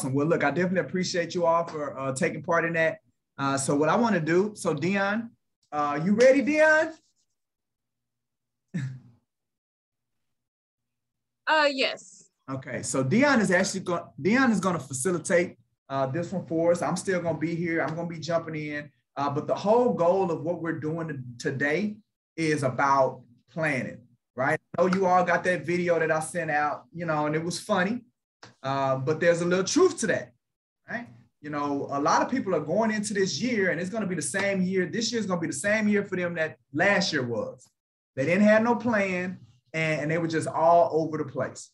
Well, look, I definitely appreciate you all for taking part in that. So what I want to do, so Dione, you ready, Dione? Yes. Okay, so Dione is going to facilitate this one for us. I'm still going to be here. I'm going to be jumping in. But the whole goal of what we're doing today is about planning, right? I know you all got that video that I sent out, and it was funny, but there's a little truth to that, right? A lot of people are going into this year and it's going to be the same year. This year is going to be the same year for them that last year was. They didn't have no plan and they were just all over the place.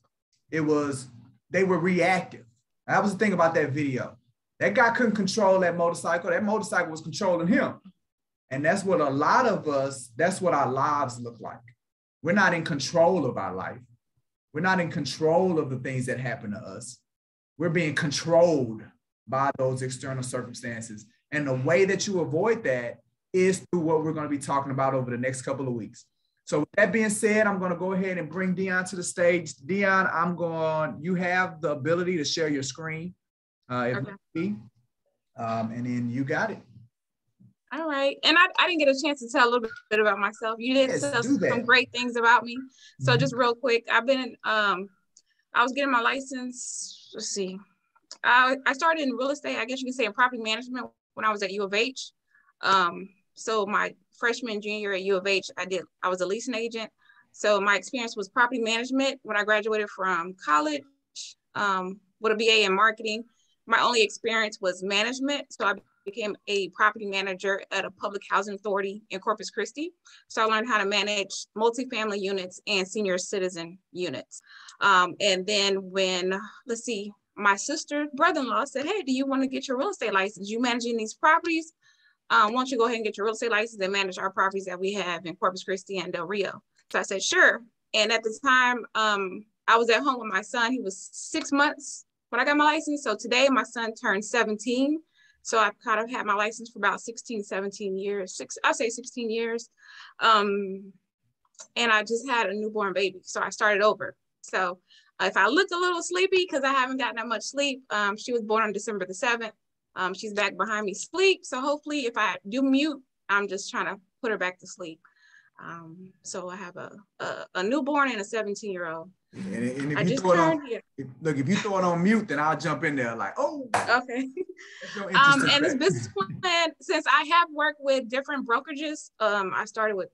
They were reactive. That was the thing about that video. That guy couldn't control that motorcycle. That motorcycle was controlling him. And that's what a lot of us, that's what our lives look like. We're not in control of our life. We're not in control of the things that happen to us. We're being controlled by those external circumstances. And the way that you avoid that is through what we're going to be talking about over the next couple of weeks. So with that being said, I'm going to go ahead and bring Dione to the stage. Dione, you have the ability to share your screen. And then you got it. All right. And I didn't get a chance to tell a little bit about myself. You did tell some great things about me. So just real quick, I was getting my license. Let's see. I started in real estate, I guess you can say in property management when I was at U of H. So my freshman, junior year at U of H, I was a leasing agent. So my experience was property management when I graduated from college with a BA in marketing. My only experience was management. So I became a property manager at a public housing authority in Corpus Christi. So I learned how to manage multifamily units and senior citizen units. And then when, my sister, brother-in-law said, hey, do you want to get your real estate license? You managing these properties? Why don't you go ahead and get your real estate license and manage our properties that we have in Corpus Christi and Del Rio? So I said, sure. And at the time, I was at home with my son. He was 6 months when I got my license. So today my son turned 17. So I've kind of had my license for about 16, 17 years, 16 years. And I just had a newborn baby. So I started over. So if I look a little sleepy, because I haven't gotten that much sleep, she was born on December the 7th. She's back behind me asleep. So hopefully if I do mute, I'm just trying to put her back to sleep. So I have a newborn and a 17-year-old. And if you throw it on mute, then I'll jump in there like, oh. Okay. And this business plan, since I have worked with different brokerages, I started with,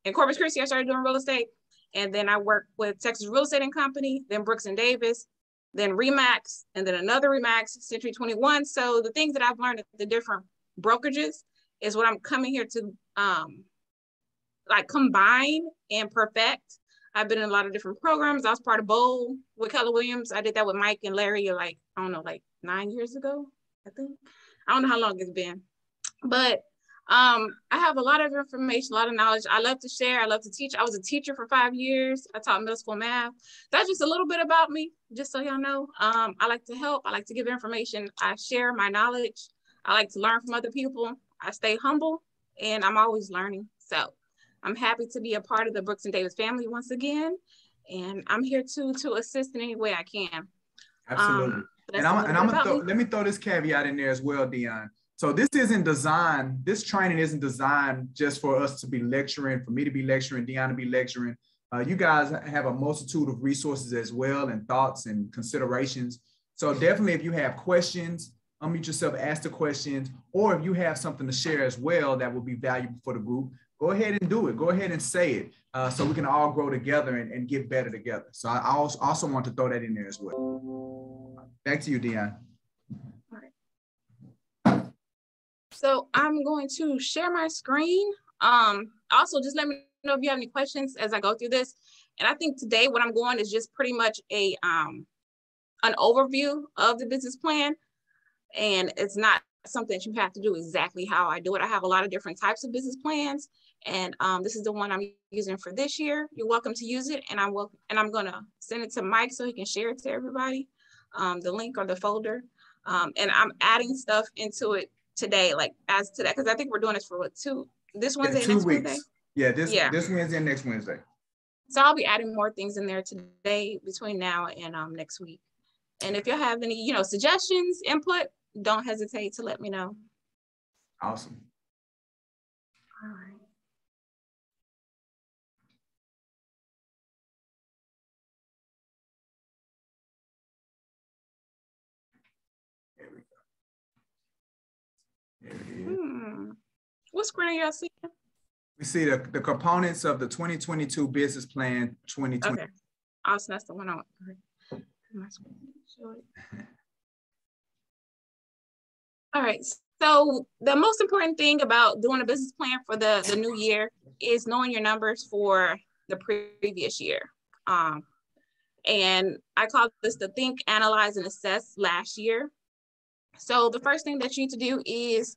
in Corpus Christi, I started doing real estate. And then I worked with Texas Real Estate and Company, then Brooks and Davis, then Remax, and then another Remax, Century 21. So the things that I've learned at the different brokerages is what I'm coming here to combine and perfect. I've been in a lot of different programs. I was part of Bowl with Keller Williams. I did that with Mike and Larry 9 years ago, I think. I don't know how long it's been. But I have a lot of information, a lot of knowledge. I love to share. I love to teach. I was a teacher for 5 years. I taught middle school math. That's just a little bit about me, just so y'all know. I like to help. I like to give information. I share my knowledge. I like to learn from other people. I stay humble, and I'm always learning. So I'm happy to be a part of the Brooks and Davis family once again. And I'm here to assist in any way I can. Absolutely. Let me throw this caveat in there as well, Dione. So this training isn't designed just for us to be lecturing, for me to be lecturing, Dione to be lecturing. You guys have a multitude of resources as well, and thoughts and considerations. So definitely if you have questions, unmute yourself, ask the questions, or if you have something to share as well that will be valuable for the group, go ahead and do it. Go ahead and say it so we can all grow together and get better together. So I also want to throw that in there as well. Back to you, Dione. So I'm going to share my screen. Also, just let me know if you have any questions as I go through this. And I think today what I'm going is just pretty much an overview of the business plan. And it's not something that you have to do exactly how I do it. I have a lot of different types of business plans. And this is the one I'm using for this year. You're welcome to use it. And I'm going to send it to Mike so he can share it to everybody, the link or the folder. And I'm adding stuff into it today, as to that, because I think we're doing this for this Wednesday, next Wednesday? This Wednesday and next Wednesday. So I'll be adding more things in there today between now and next week. And if you have any, you know, suggestions, input, don't hesitate to let me know. Awesome. All right. There we go. There it is. What screen are y'all seeing? We see the components of the 2022 business plan 2020. Okay. Awesome. That's the one I want. All right. So the most important thing about doing a business plan for the new year is knowing your numbers for the previous year. And I call this the think, analyze, and assess last year. So the first thing that you need to do is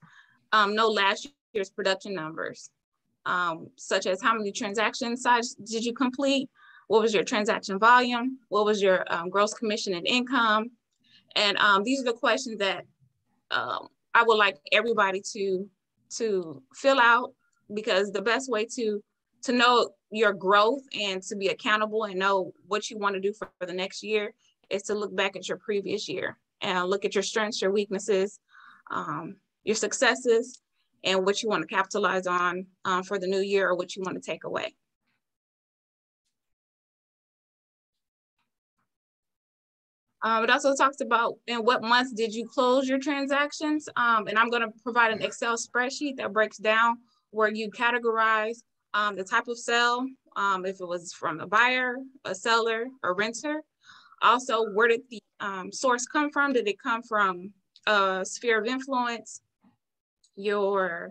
know last year's production numbers, such as how many transaction size did you complete? What was your transaction volume? What was your gross commission and income? And these are the questions that I would like everybody to fill out, because the best way to know your growth and to be accountable and know what you want to do for the next year is to look back at your previous year and look at your strengths, your weaknesses, your successes, and what you want to capitalize on for the new year, or what you want to take away. It also talks about in what months did you close your transactions. And I'm going to provide an Excel spreadsheet that breaks down where you categorize the type of sale, if it was from a buyer, a seller, a renter. Also, where did the source come from? Did it come from a sphere of influence, your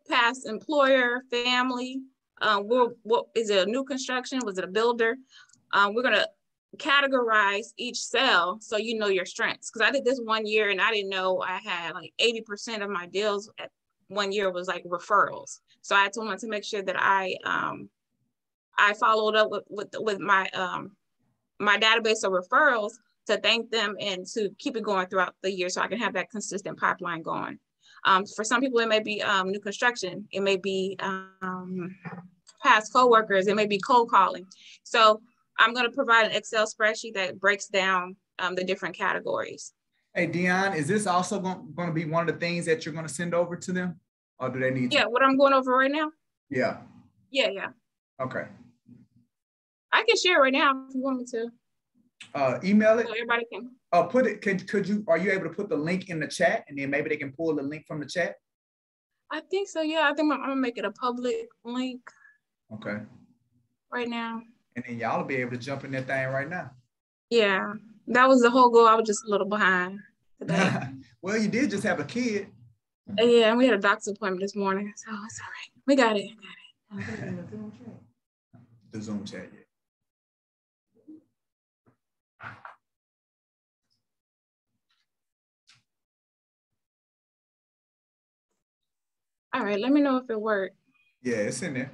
past employer, family? What is it, a new construction? Was it a builder? We're going to categorize each sale so you know your strengths. Because I did this one year and I didn't know I had like 80% of my deals at 1 year was like referrals. So I wanted to make sure that I followed up with my my database of referrals to thank them and to keep it going throughout the year so I can have that consistent pipeline going. For some people, it may be new construction. It may be past coworkers. It may be cold calling. So I'm going to provide an Excel spreadsheet that breaks down the different categories. Hey, Dione, is this also going to be one of the things that you're going to send over to them? Or do they need to? Yeah, what I'm going over right now? Yeah. Yeah. Okay. I can share it right now if you want me to. Email it. So everybody can. Put it. Could you? Are you able to put the link in the chat, and then maybe they can pull the link from the chat? I think so. Yeah, I think I'm gonna make it a public link. Okay. Right now. And then y'all will be able to jump in that thing right now. Yeah, that was the whole goal. I was just a little behind today. Well, you did just have a kid. Yeah, and we had a doctor's appointment this morning, so it's all right. We got it. The Zoom chat, yeah. All right, let me know if it worked. Yeah, it's in there.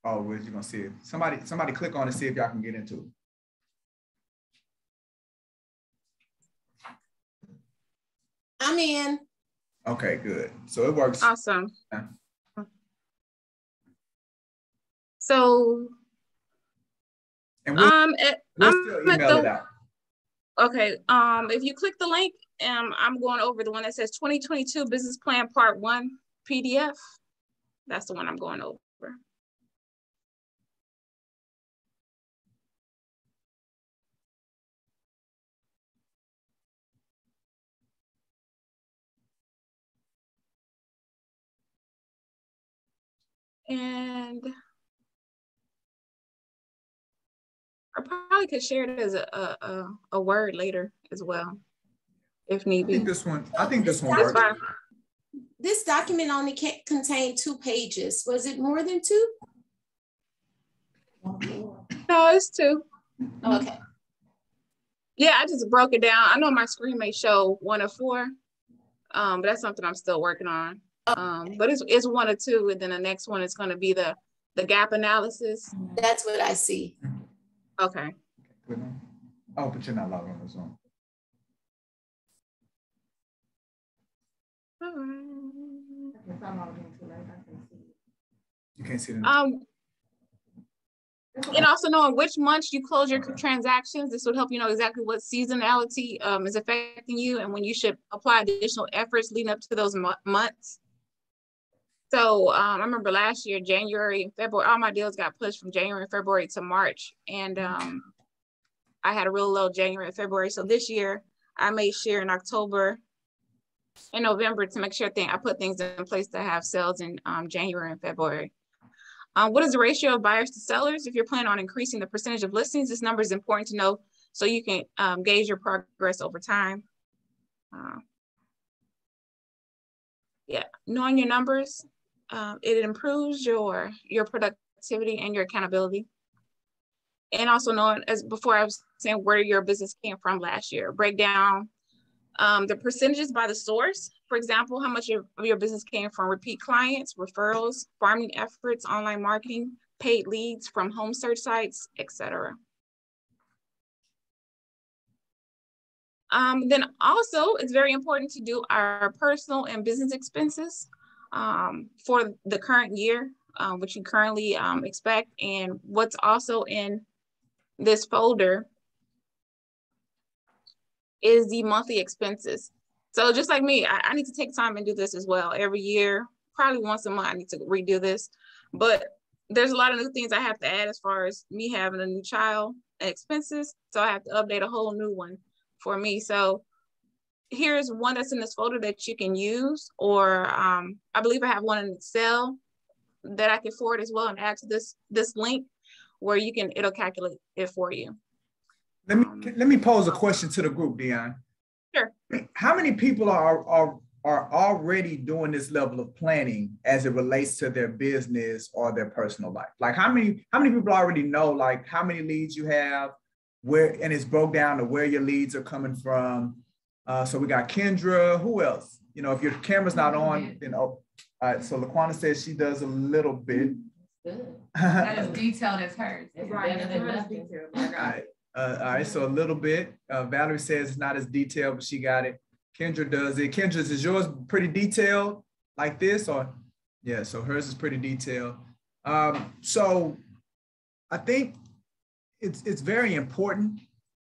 Oh, where you gonna see it? Somebody click on it, see if y'all can get into it. I'm in. Okay, good. So it works. Awesome. Yeah. So, and we'll still email it out. Okay. If you click the link, I'm going over the one that says 2022 Business Plan Part 1 PDF. That's the one I'm going over. And I probably could share it as a Word later as well, if need be. I think this one works. This document only contained 2 pages. Was it more than 2? No, it's 2. Okay. Yeah, I just broke it down. I know my screen may show 1 or 4, but that's something I'm still working on. But it's 1 or 2, and then the next one is going to be the gap analysis. That's what I see. Okay. Oh, but you're not logged on the Zoom. If I'm logged in too late, I can see it. You can't see it. And also knowing which months you close your transactions. This would help you know exactly what seasonality is affecting you and when you should apply additional efforts leading up to those months. So I remember last year, January and February, all my deals got pushed from January and February to March. And I had a real low January and February. So this year I made sure in October and November to make sure I put things in place to have sales in January and February. What is the ratio of buyers to sellers? If you're planning on increasing the percentage of listings, this number is important to know so you can gauge your progress over time. Yeah, knowing your numbers, it improves your productivity and your accountability. And also knowing, as before I was saying, where your business came from last year. Break down the percentages by the source. For example, how much of your business came from repeat clients, referrals, farming efforts, online marketing, paid leads from home search sites, etc. Then also, it's very important to do our personal and business expenses for the current year, which you currently expect, and what's also in this folder is the monthly expenses. So just like me, I need to take time and do this as well. Every year, probably once a month, I need to redo this. But there's a lot of new things I have to add as far as me having a new child and expenses. So I have to update a whole new one for me. So here's one that's in this folder that you can use, or I believe I have one in Excel that I can forward as well and add to this link where it'll calculate it for you. Let me pose a question to the group, Dione. Sure. How many people are already doing this level of planning as it relates to their business or their personal life? Like how many people already know like how many leads you have, where, and it's broke down to where your leads are coming from. So we got Kendra. Who else? You know, if your camera's not on, then all right. So Laquana says she does a little bit. Good. Not as detailed as hers. Right. All right. All right, so a little bit. Valerie says it's not as detailed, but she got it. Kendra does it. Kendra's, is yours pretty detailed like this, or? Yeah, so hers is pretty detailed. So I think it's very important,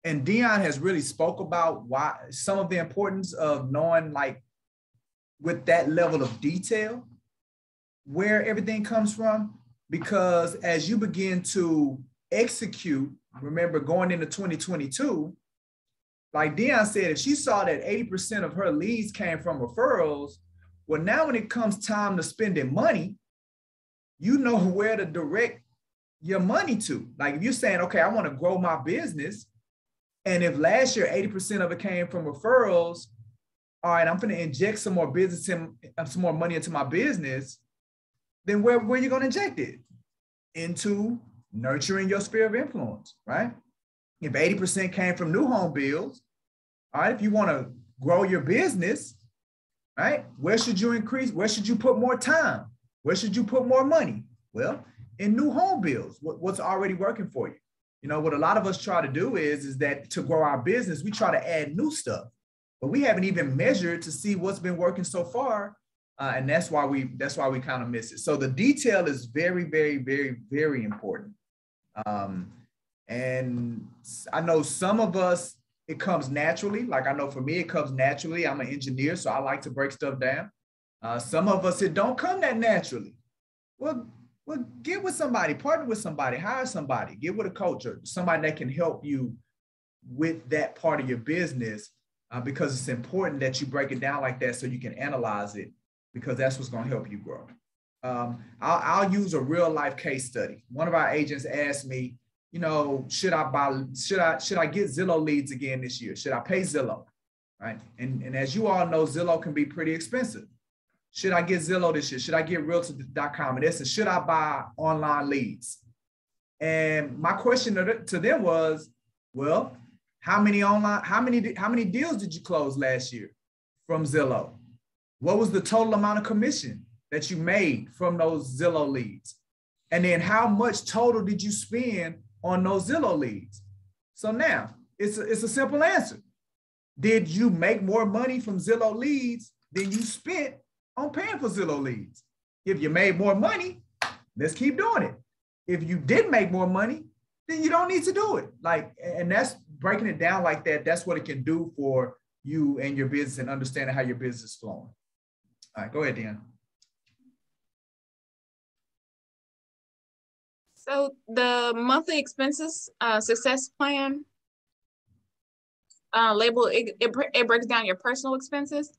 and Dione has really spoke about why some of the importance of knowing, like, with that level of detail, where everything comes from, because as you begin to execute, remember going into 2022, like Dione said, if she saw that 80% of her leads came from referrals, well, now when it comes time to spending money, you know where to direct your money to. Like if you're saying, okay, I want to grow my business, and if last year 80% of it came from referrals, all right, I'm going to inject some more business some more money into my business, then where are you going to inject it? Into nurturing your sphere of influence, right? If 80% came from new home builds, all right, if you want to grow your business, right, where should you increase? Where should you put more time? Where should you put more money? Well, in new home builds, what's already working for you. You know, what a lot of us try to do is that to grow our business, we try to add new stuff, but we haven't even measured to see what's been working so far. And that's why we kind of miss it. So the detail is very, very, very, very important. And I know some of us, it comes naturally. Like I know for me, it comes naturally. I'm an engineer, so I like to break stuff down. Some of us, it don't come that naturally. Well, get with somebody, partner with somebody, hire somebody, get with a coach or somebody that can help you with that part of your business, because it's important that you break it down like that so you can analyze it, because that's what's going to help you grow. I'll use a real life case study. One of our agents asked me, you know, should I get Zillow leads again this year? Should I pay Zillow? Right. And as you all know, Zillow can be pretty expensive. Should I get Zillow this year? Should I get Realtor.com? And this, should I buy online leads? And my question to them was, well, how many deals did you close last year from Zillow? What was the total amount of commission that you made from those Zillow leads? And then how much total did you spend on those Zillow leads? So now it's a simple answer. Did you make more money from Zillow leads than you spent on paying for Zillow leads? If you made more money, let's keep doing it. If you did make more money, then you don't need to do it. Like, and that's breaking it down like that. That's what it can do for you and your business and understanding how your business is flowing. All right, go ahead, Dione. So the monthly expenses success plan label, it breaks down your personal expenses.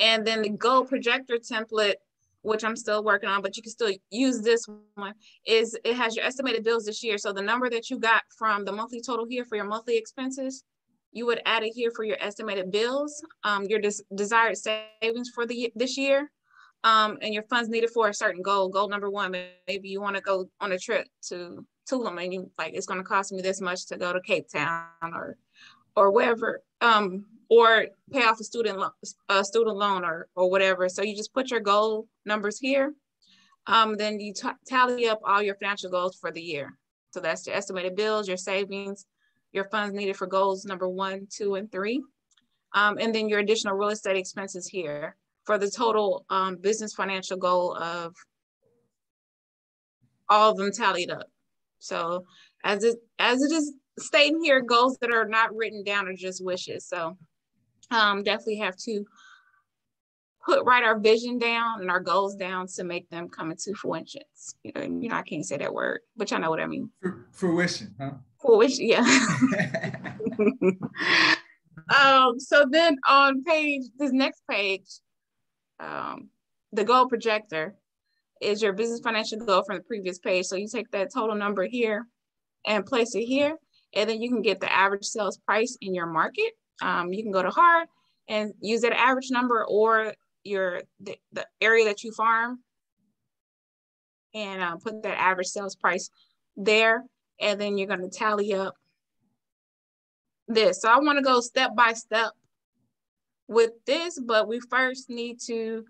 And then the goal projector template, which I'm still working on, but you can still use this one, is it has your estimated bills this year. So the number that you got from the monthly total here for your monthly expenses, you would add it here for your estimated bills, your desired savings for this year, and your funds needed for a certain goal. Goal number one, maybe you want to go on a trip to Tulum and you like, it's going to cost me this much to go to Cape Town or wherever, or pay off a student loan or whatever. So you just put your goal numbers here. Then you tally up all your financial goals for the year. So that's your estimated bills, your savings, your funds needed for goals number 1, 2, and 3. And then your additional real estate expenses here for the total business financial goal of all of them tallied up. So as it is stating here, goals that are not written down are just wishes. So definitely have to write our vision down and our goals down to make them come into fruition. You know, I can't say that word, but y'all know what I mean. Fruition, huh? Fruition, yeah. So then on this next page, the goal projector is your business financial goal from the previous page. So you take that total number here and place it here, and then you can get the average sales price in your market. You can go to hard and use that average number or the area that you farm and put that average sales price there. And then you're going to tally up this. So I want to go step by step with this, but we first need to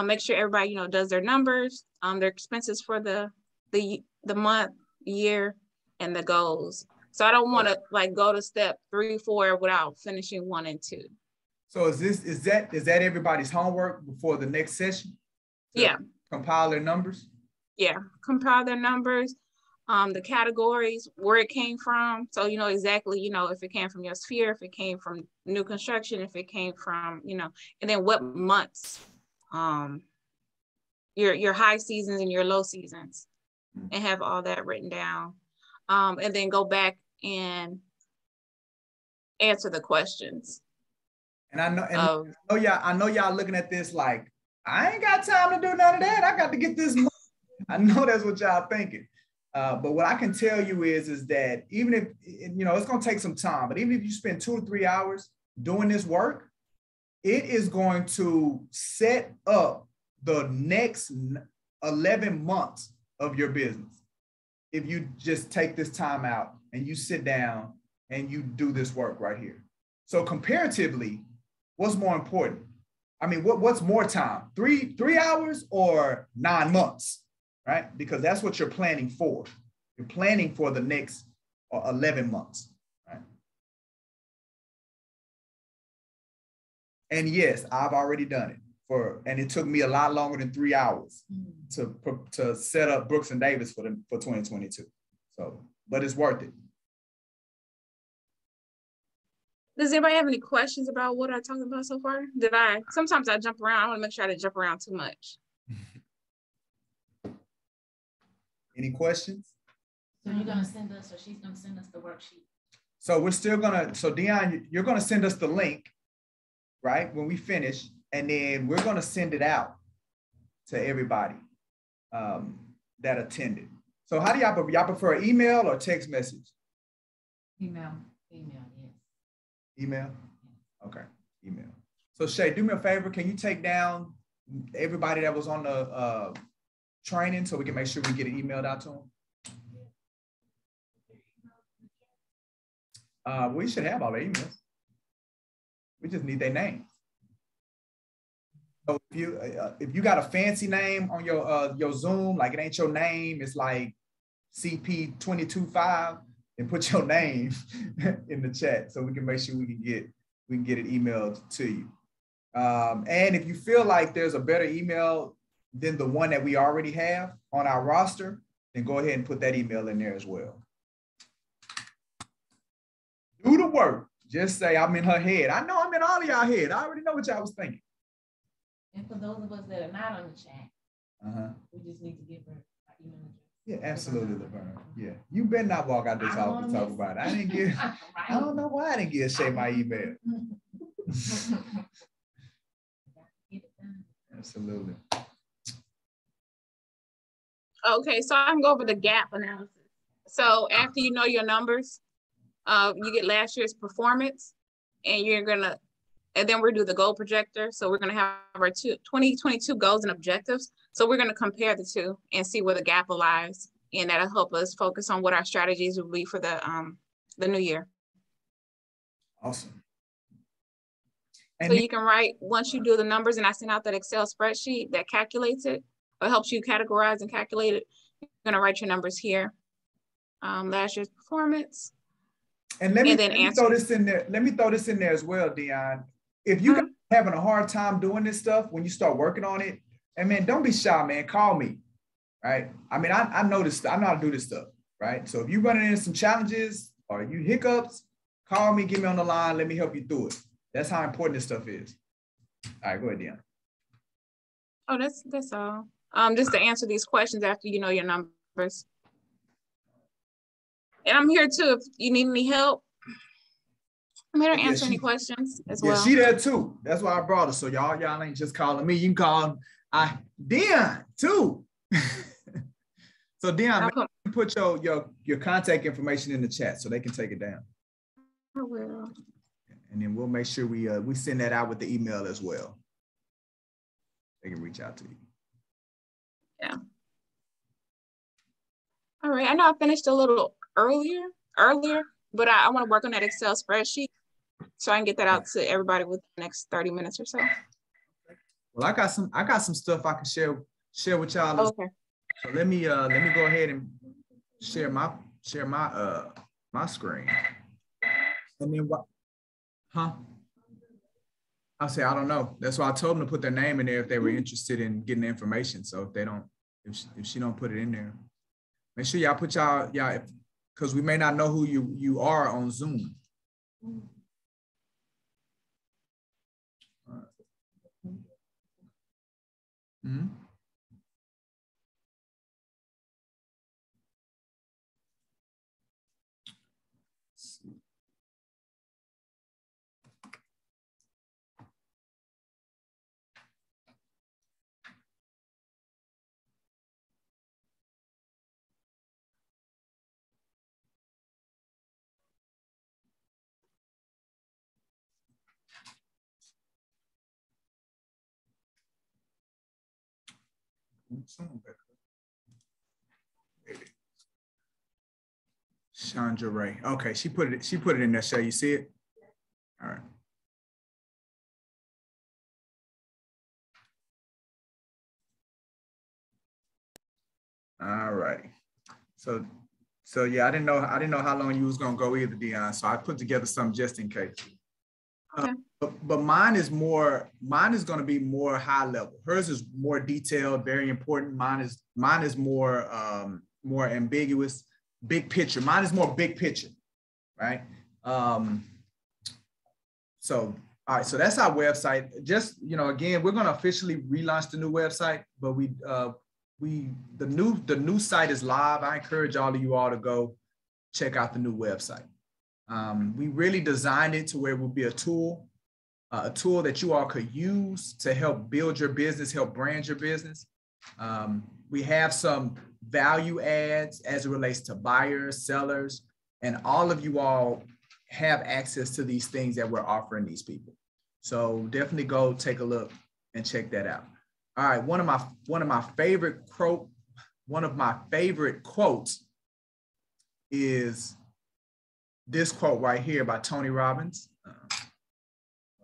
make sure everybody, does their numbers, their expenses for the month, year, and the goals. So I don't want to go to step 3, 4 without finishing 1 and 2. So is that everybody's homework before the next session? Yeah. Compile their numbers? Yeah, compile their numbers, the categories, where it came from. So you know exactly, if it came from your sphere, if it came from new construction, if it came from, and then what months, your high seasons and your low seasons, and have all that written down. And then go back and answer the questions. And I know y'all looking at this like, I ain't got time to do none of that. I got to get this money. I know that's what y'all thinking. But what I can tell you is that even if, it's going to take some time, but even if you spend 2 or 3 hours doing this work, it is going to set up the next 11 months of your business. If you just take this time out and you sit down and you do this work right here. So comparatively, what's more important? I mean, what's more time? 3 hours or 9 months, right? Because that's what you're planning for. You're planning for the next 11 months, right? And yes, I've already done it and it took me a lot longer than 3 hours to set up Brooks and Davis for 2022. So, but it's worth it. Does anybody have any questions about what I talked about so far? Sometimes I jump around. I want to make sure I didn't jump around too much. Any questions? So you're going to send us, or she's going to send us the worksheet? So we're still going to, so Dione, you're going to send us the link, right? When we finish, and then we're going to send it out to everybody that attended. So how do y'all prefer email or text message? Email, yes. Email? Okay, email. So Shay, do me a favor. Can you take down everybody that was on the training so we can make sure we get it emailed out to them? We should have all their emails. We just need their names. So if you got a fancy name on your Zoom, like it ain't your name, it's like CP.225, and put your name in the chat so we can make sure we can get it emailed to you. And if you feel like there's a better email than the one that we already have on our roster, then go ahead and put that email in there as well. Do the work. Just say, I'm in her head. I know I'm in all of y'all head. I already know what y'all was thinking. And for those of us that are not on the chat, we just need to give her our email address. Yeah, absolutely, Laverne. Yeah, you better not walk out this office and talk about it. I didn't give. Right. I don't know why I didn't give Shay my email. Absolutely. Okay, so I can go over the gap analysis. So after you know your numbers, you get last year's performance, and then we'll do the goal projector. So we're gonna have our 2022 goals and objectives. So we're gonna compare the two and see where the gap lies, and that'll help us focus on what our strategies will be for the new year. Awesome. So you can write, once you do the numbers and I send out that Excel spreadsheet that calculates it, or helps you categorize and calculate it, you're gonna write your numbers here. Last year's performance. And let me throw this in there. Let me throw this in there as well, Dione. If you're having a hard time doing this stuff, when you start working on it, and man, don't be shy, man. Call me, right? I mean, I know this. I know how to do this stuff, right? So if you're running into some challenges or you hiccups, call me, get me on the line. Let me help you through it. That's how important this stuff is. All right, go ahead, Dione. Oh, that's all. Just to answer these questions after you know your numbers. And I'm here too if you need any help. I'm here to answer any questions as well. Yeah, she there too. That's why I brought her. So y'all ain't just calling me. You can call Dione too. So Dione, put your contact information in the chat so they can take it down. I will. And then we'll make sure we send that out with the email as well. They can reach out to you. Yeah. All right. I know I finished a little earlier, but I want to work on that Excel spreadsheet so I can get that out to everybody within the next 30 minutes or so. Well, I got some stuff I can share with y'all. Okay. So let me go ahead and share my screen. And then what? Huh? I say I don't know. That's why I told them to put their name in there if they were interested in getting the information. So if she don't put it in there, make sure y'all put y'all because we may not know who you are on Zoom. Mm-hmm. Chandra Ray. Okay, she put it in there. Shall you see it? All right. All righty. So yeah, I didn't know how long you was gonna go either, Dione. So I put together something just in case. Okay. But mine is going to be more high level. Hers is more detailed, very important. Mine is more ambiguous, big picture. Mine is more big picture, right? So all right, so that's our website. Just again, we're going to officially relaunch the new website, but the new site is live. I encourage all of you all to go check out the new website. We really designed it to where it will be a tool that you all could use to help build your business, help brand your business. We have some value adds as it relates to buyers, sellers, and all of you all have access to these things that we're offering these people. So definitely go take a look and check that out. All right, one of my favorite quotes is this quote right here by Tony Robbins.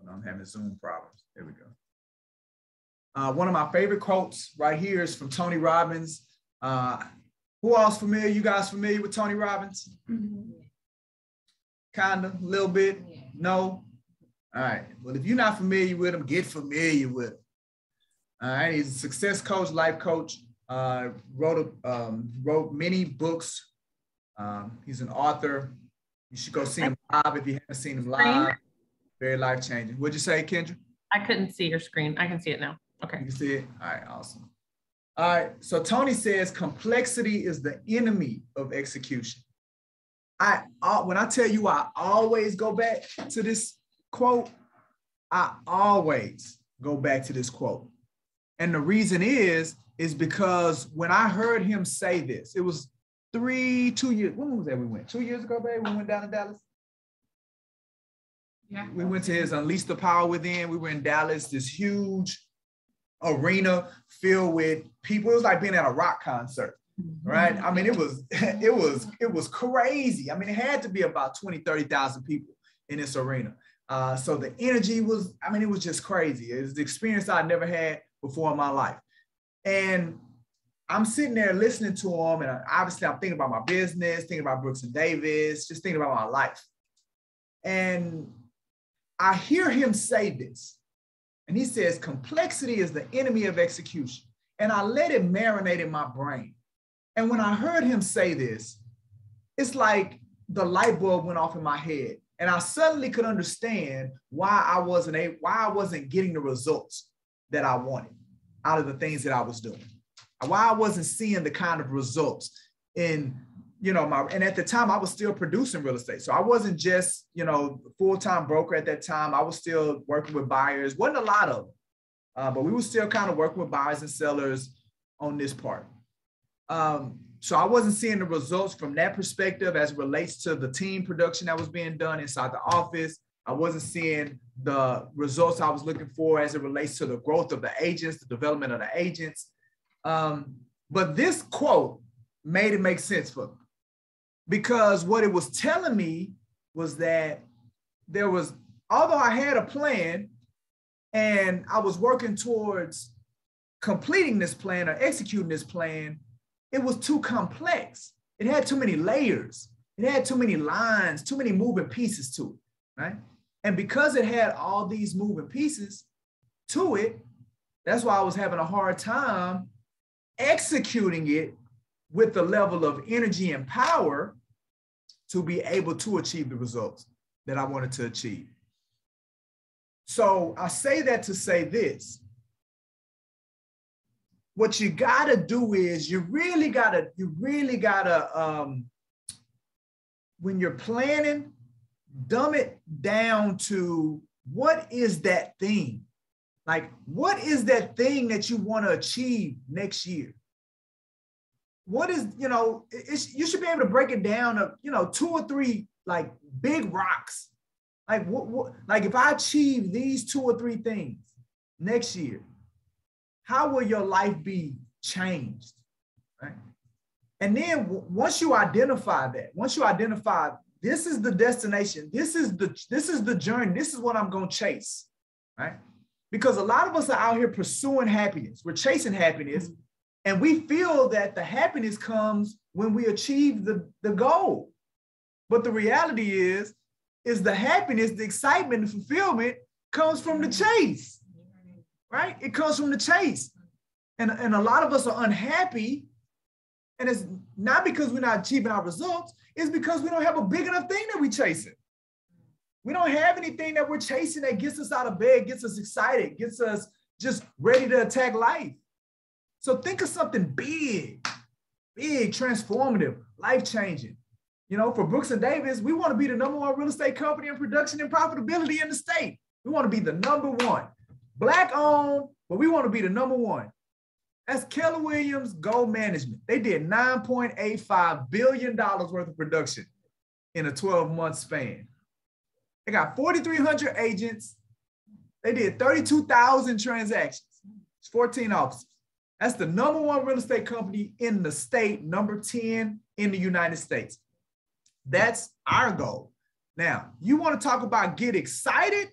I'm having Zoom problems. There we go. One of my favorite quotes right here is from Tony Robbins. Who else familiar? You guys familiar with Tony Robbins? Mm-hmm. Kinda, a little bit. Yeah. No? All right. Well, if you're not familiar with him, get familiar with him. All right. He's a success coach, life coach. wrote many books. He's an author. You should go see him live if you haven't seen him live. Very life-changing. What'd you say, Kendra? I couldn't see your screen. I can see it now. Okay. You can see it? All right, awesome. All right, so Tony says complexity is the enemy of execution. When I tell you I always go back to this quote, I always go back to this quote. And the reason is because when I heard him say this, it was 2 years. When was that we went? 2 years ago, babe, we went down to Dallas? Yeah. We went to his Unleash the Power Within. We were in Dallas, this huge arena filled with people. It was like being at a rock concert, right? I mean, it was crazy. I mean, it had to be about 20, 30,000 people in this arena. So the energy was, I mean, it was just crazy. It was the experience I'd never had before in my life. And I'm sitting there listening to him, and obviously I'm thinking about my business, thinking about Brooks and Davis, just thinking about my life. And I hear him say this, and he says, complexity is the enemy of execution. And I let it marinate in my brain. And when I heard him say this, it's like the light bulb went off in my head. And I suddenly could understand why I wasn't getting the results that I wanted out of the things that I was doing. Why I wasn't seeing the kind of results in, and at the time I was still producing real estate. So I wasn't just, full-time broker at that time. I was still working with buyers. Wasn't a lot of them, but we were still kind of working with buyers and sellers on this part. So I wasn't seeing the results from that perspective as it relates to the team production that was being done inside the office. I wasn't seeing the results I was looking for as it relates to the growth of the agents, the development of the agents. But this quote made it make sense for me, because what it was telling me was that although I had a plan and I was working towards completing this plan or executing this plan, it was too complex. It had too many layers. It had too many lines, too many moving pieces to it, right? And because it had all these moving pieces to it, that's why I was having a hard time executing it with the level of energy and power to be able to achieve the results that I wanted to achieve. So I say that to say this. What you gotta do is you really gotta, when you're planning, dumb it down to what is that thing? Like, what is that thing that you want to achieve next year? What is, you should be able to break it down to, 2 or 3 like big rocks. Like like if I achieve these 2 or 3 things next year, how will your life be changed, right? And then once you identify this is the destination, this is the journey, this is what I'm going to chase, right? Because a lot of us are out here pursuing happiness. We're chasing happiness, and we feel that the happiness comes when we achieve the goal. But the reality is the happiness, the excitement, the fulfillment comes from the chase, right? It comes from the chase. And a lot of us are unhappy, and it's not because we're not achieving our results, it's because we don't have a big enough thing that we're chasing. We don't have anything that we're chasing that gets us out of bed, gets us excited, gets us just ready to attack life. So think of something big, transformative, life-changing. For Brooks and Davis, we want to be the #1 real estate company in production and profitability in the state. We want to be the #1. Black-owned, but we want to be the #1. That's Keller Williams Gold Management. They did $9.85 billion worth of production in a 12-month span. They got 4,300 agents. They did 32,000 transactions. It's 14 offices. That's the #1 real estate company in the state, number 10 in the United States. That's our goal. Now, you want to talk about get excited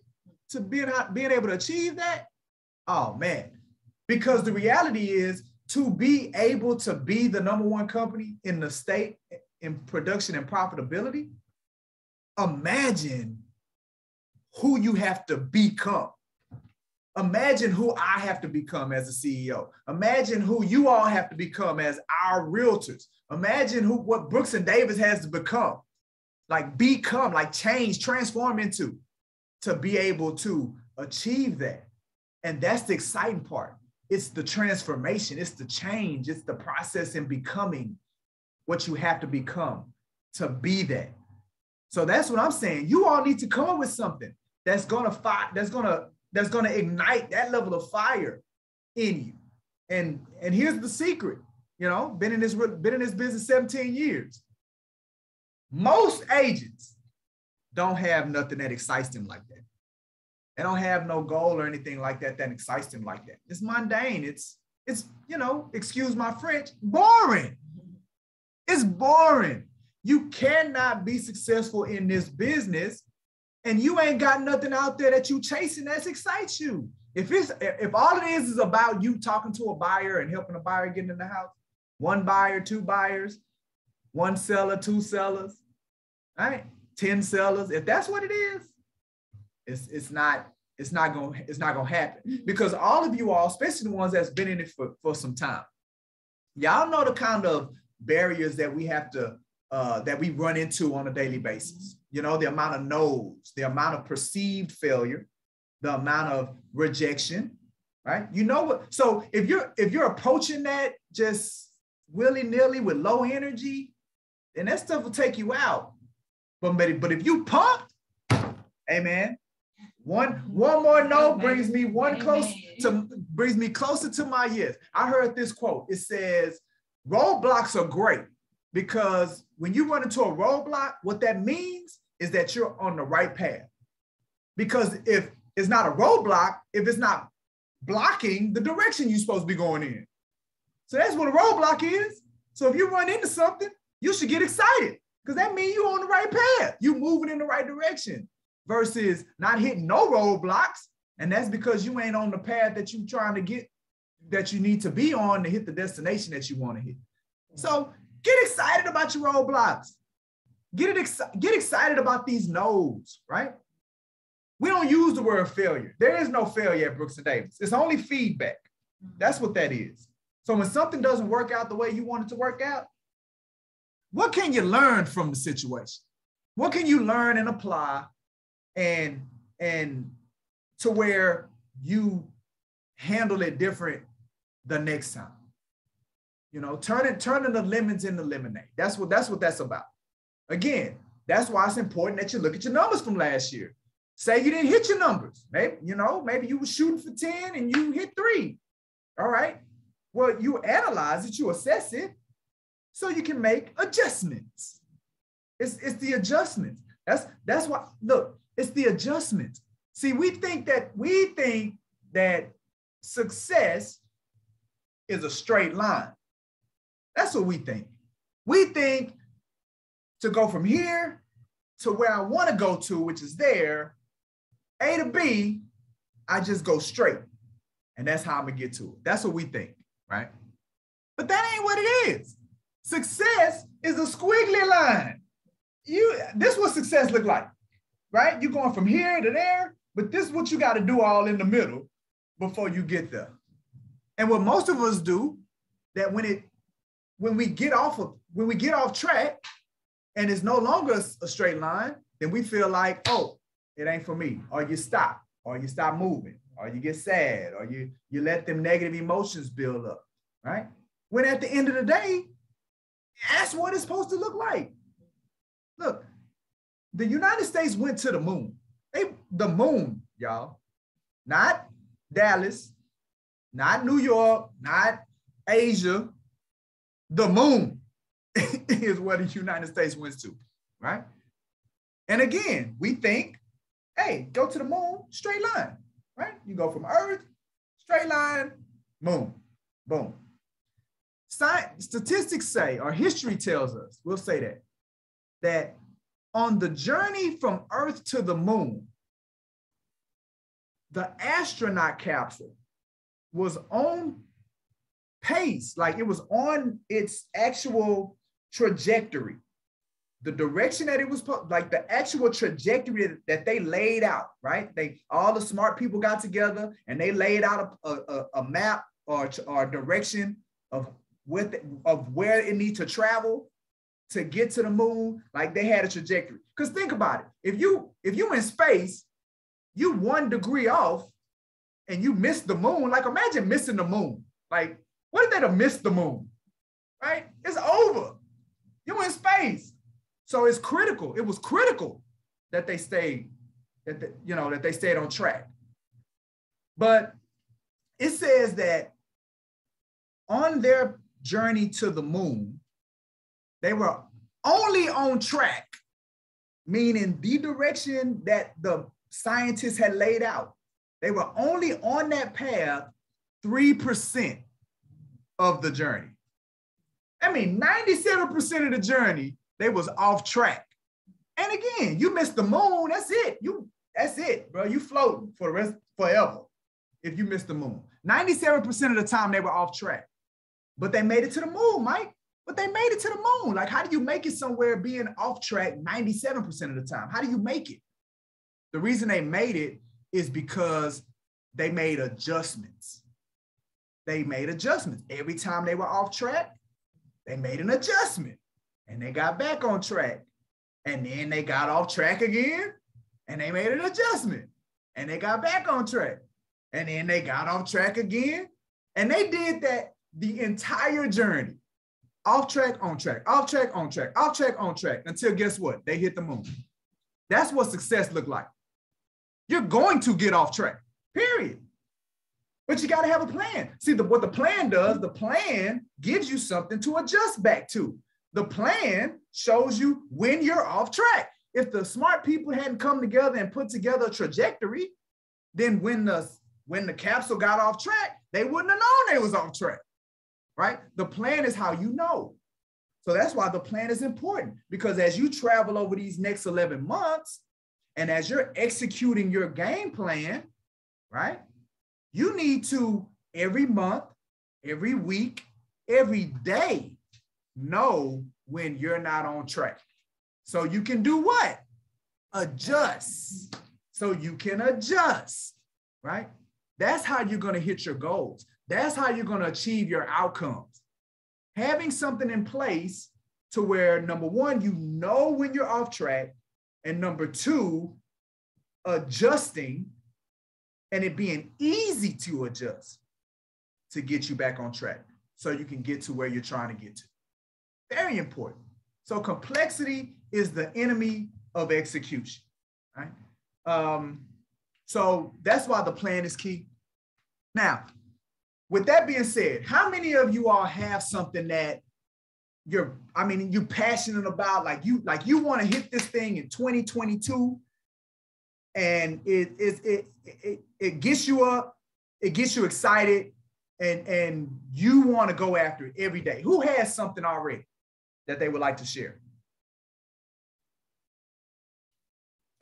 to being able to achieve that? Oh, man. Because the reality is, to be able to be the #1 company in the state in production and profitability, imagine who you have to become. Imagine who I have to become as a CEO. Imagine who you all have to become as our realtors. Imagine what Brooks and Davis has to become, like change, transform into, to be able to achieve that. And that's the exciting part. It's the transformation. It's the change. It's the process in becoming what you have to become to be that. So that's what I'm saying. You all need to come up with something that's gonna ignite that level of fire in you. And here's the secret. Been in this business 17 years. Most agents don't have nothing that excites them like that. They don't have no goal or anything like that excites them like that. It's mundane. It's excuse my French, boring. It's boring. You cannot be successful in this business and you ain't got nothing out there that you chasing that excites you. If all it is about you talking to a buyer and helping a buyer get in the house, one buyer, two buyers, one seller, two sellers, right? 10 sellers. If that's what it is, it's not gonna happen. Because all of you all, especially the ones that's been in it for some time, y'all know the kind of barriers that we have to that we run into on a daily basis. The amount of no's, the amount of perceived failure, the amount of rejection, right? So if you're approaching that just willy-nilly with low energy, then that stuff will take you out. But if you pumped, hey man, one more no brings me closer to my yes. I heard this quote. It says, roadblocks are great because when you run into a roadblock, what that means is that you're on the right path. Because if it's not a roadblock, if it's not blocking the direction you're supposed to be going in. So that's what a roadblock is. So if you run into something, you should get excited because that means you're on the right path. You're moving in the right direction versus not hitting no roadblocks. And that's because you ain't on the path that you're trying to get, that you need to be on to hit the destination that you want to hit. So get excited about your roadblocks. Get excited about these no's, right? We don't use the word failure. There is no failure at Brooks and Davis. It's only feedback. That's what that is. So when something doesn't work out the way you want it to work out, what can you learn from the situation? What can you learn and apply and to where you handle it different the next time? Turning the lemons into lemonade. That's what that's about. Again, that's why it's important that you look at your numbers from last year. Say you didn't hit your numbers. Maybe you were shooting for 10 and you hit 3. All right. Well, you analyze it, you assess it, so you can make adjustments. It's the adjustments. That's why, look, it's the adjustments. See, we think that success is a straight line. That's what we think. We think to go from here to where I want to go to, which is there, A to B, I just go straight. And that's how I'm going to get to it. That's what we think, right? But that ain't what it is. Success is a squiggly line. This is what success look like, right? You're going from here to there, but this is what you got to do all in the middle before you get there. And what most of us do, that when we get off track and it's no longer a straight line, then we feel like, oh, it ain't for me. Or you stop moving, or you get sad, or you let them negative emotions build up, right? When at the end of the day, that's what it's supposed to look like. Look, the United States went to the moon. The moon, y'all. Not Dallas, not New York, not Asia. The moon is where the United States went to, right? And again, we think, hey, go to the moon, straight line, right? You go from Earth, straight line, moon, boom. Statistics say, or history tells us, we'll say that on the journey from Earth to the moon, the astronaut capsule was on pace, like it was on its actual trajectory the direction that it was, like the actual trajectory that they laid out, right? All the smart people got together and they laid out a map or direction of where it needs to travel to get to the moon. Like they had a trajectory. Because think about it. If you in space, you 1 degree off and you miss the moon. Like imagine missing the moon. Like what if they'd have missed the moon, right? It's over. You're in space. So it's critical. It was critical that they stayed, that they stayed on track. But it says that on their journey to the moon, they were only on track, meaning the direction that the scientists had laid out. They were only on that path 3% of the journey. I mean, 97% of the journey, they was off track. And again, you missed the moon, that's it. That's it, bro. You floating for the rest forever if you missed the moon. 97% of the time they were off track. But they made it to the moon, Mike. But they made it to the moon. Like, how do you make it somewhere being off track 97% of the time? How do you make it? The reason they made it is because they made adjustments. They made adjustments. Every time they were off track, they made an adjustment and they got back on track. And then they got off track again and they made an adjustment and they got back on track. And then they got off track again. And they did that the entire journey. Off track, on track, off track, on track, off track, on track, until guess what? They hit the moon. That's what success looked like. You're going to get off track, period. But you got to have a plan. See, what the plan does, the plan gives you something to adjust back to. The plan shows you when you're off track. If the smart people hadn't come together and put together a trajectory, then when the capsule got off track, they wouldn't have known they was off track, right? The plan is how you know. So that's why the plan is important, because as you travel over these next 11 months, and as you're executing your game plan, right? You need to every month, every week, every day, know when you're not on track. So you can do what? Adjust. So you can adjust, right? That's how you're going to hit your goals. That's how you're going to achieve your outcomes. Having something in place to where, number one, you know when you're off track, and number two, adjusting and it being easy to adjust to get you back on track so you can get to where you're trying to get to. Very important. So complexity is the enemy of execution, right? So that's why the plan is key. Now, with that being said, how many of you all have something that you're passionate about, like you want to hit this thing in 2022, and it gets you up, it gets you excited, and you want to go after it every day? Who has something already that they would like to share?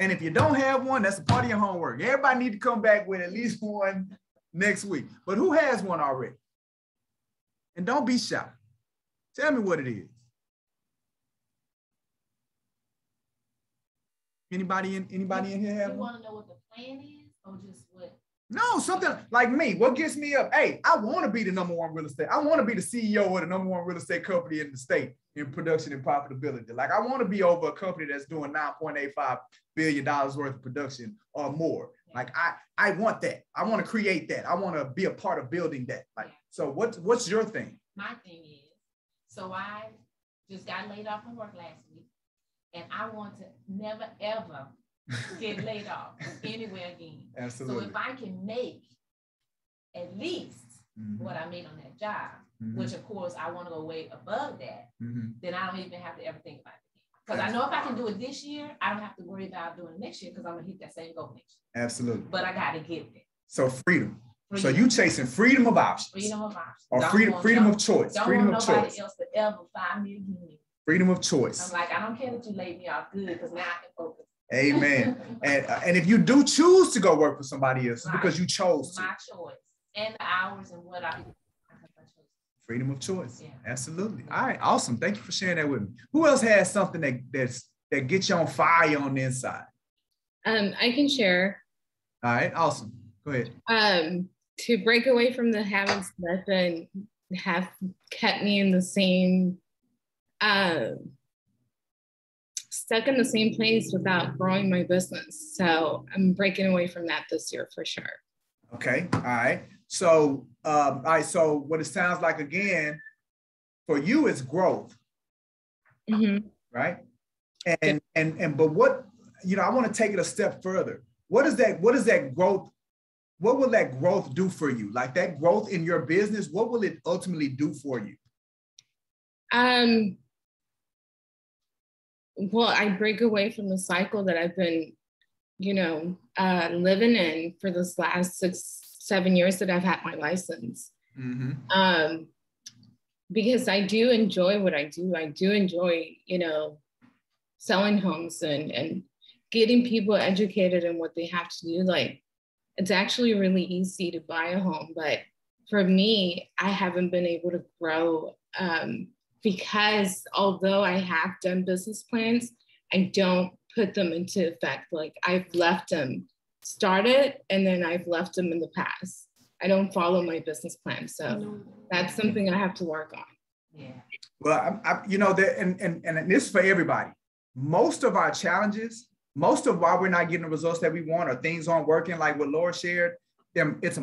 And if you don't have one, that's a part of your homework. Everybody need to come back with at least one next week. But who has one already? And don't be shy. Tell me what it is. Anybody in here have one? You want to know what the plan is, or just what? No, something like me. What gets me up? Hey, I want to be the #1 real estate. I want to be the CEO of the #1 real estate company in the state in production and profitability. Like, I want to be over a company that's doing $9.85 billion worth of production or more. Like, I want that. I want to create that. I want to be a part of building that. Like, so what's your thing? My thing is, so I just got laid off from work last week, and I want to never, ever get laid off anywhere again. Absolutely. So if I can make at least what I made on that job, which of course I want to go way above that, then I don't even have to ever think about it. Because I know if I can do it this year, I don't have to worry about doing it next year, because I'm going to hit that same goal next year. Absolutely. But I got to get there. So freedom. So you chasing freedom of options. Freedom of options. Or freedom of choice. Don't want nobody else to ever find me again. Freedom of choice. I'm like, I don't care that you laid me off, good, because now I can focus. Amen. And if you do choose to go work for somebody else, it's because you chose to. My choice. And the hours and what I chose. Freedom of choice. Yeah. Absolutely. All right. Awesome. Thank you for sharing that with me. Who else has something that gets you on fire on the inside? I can share. All right. Awesome. Go ahead. To break away from the habits that have kept me in the same, stuck in the same place without growing my business. So I'm breaking away from that this year for sure. Okay. All right. So, all right. So what it sounds like again, for you, it's growth. Mm-hmm. Right. But what, I want to take it a step further. What is that growth? What will that growth do for you? Like that growth in your business, what will it ultimately do for you? Well, I break away from the cycle that I've been, living in for this last 6-7 years that I've had my license. Mm-hmm. Because I do enjoy what I do. I do enjoy, selling homes and getting people educated in what they have to do. Like, it's actually really easy to buy a home, but for me, I haven't been able to grow because although I have done business plans, I don't put them into effect. Like I've left them started and then I've left them in the past. I don't follow my business plan. So that's something I have to work on. Yeah. Well, and this is for everybody. Most of our challenges, most of why we're not getting the results that we want or things aren't working, like what Laura shared, it's a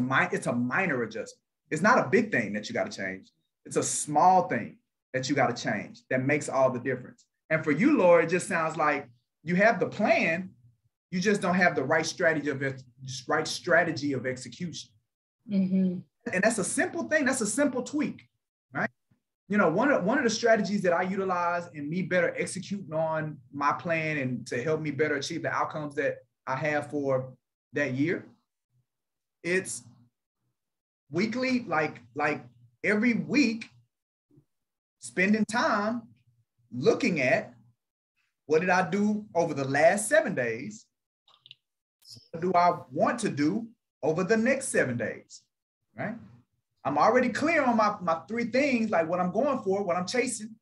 minor adjustment. It's not a big thing that you got to change. It's a small thing that you got to change that makes all the difference. And for you, Laura, it just sounds like you have the plan, you just don't have the right strategy of execution. Mm-hmm. And that's a simple thing. That's a simple tweak, right? One of the strategies that I utilize in me better executing on my plan and to help me better achieve the outcomes that I have for that year, it's weekly, like every week, spending time looking at what did I do over the last 7 days? What do I want to do over the next 7 days, right? I'm already clear on my 3 things, like what I'm going for, what I'm chasing.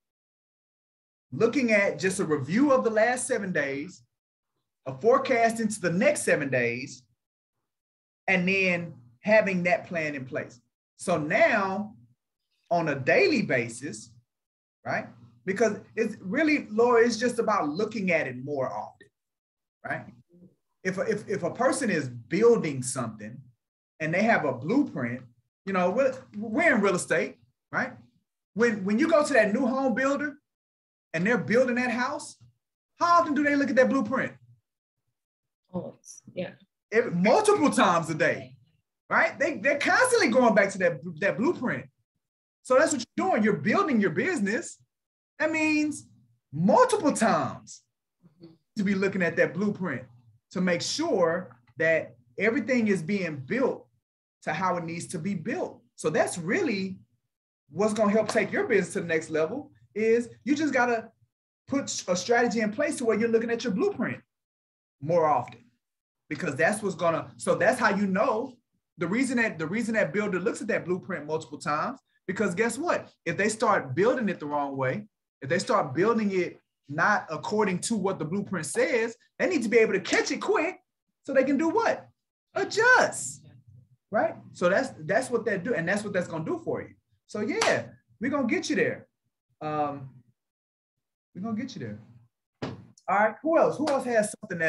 Looking at just a review of the last 7 days, a forecast into the next 7 days, and then having that plan in place. So now on a daily basis, right? Because it's really, Laura, it's just about looking at it more often, right? If a person is building something and they have a blueprint, we're in real estate, right? When you go to that new home builder and they're building that house, how often do they look at that blueprint? Always, yeah. Multiple times a day, right? They're constantly going back to that blueprint. So that's what you're doing. You're building your business. That means multiple times to be looking at that blueprint to make sure that everything is being built to how it needs to be built. So that's really what's going to help take your business to the next level is you just got to put a strategy in place to where you're looking at your blueprint more often, because that's what's going to, so that's how the reason that builder looks at that blueprint multiple times, because guess what? If they start building it the wrong way, if they start building it not according to what the blueprint says, they need to be able to catch it quick so they can do what? Adjust. Right? So that's what they do, and that's what that's gonna do for you. So yeah, we're gonna get you there. We're gonna get you there. All right, who else? Who else has something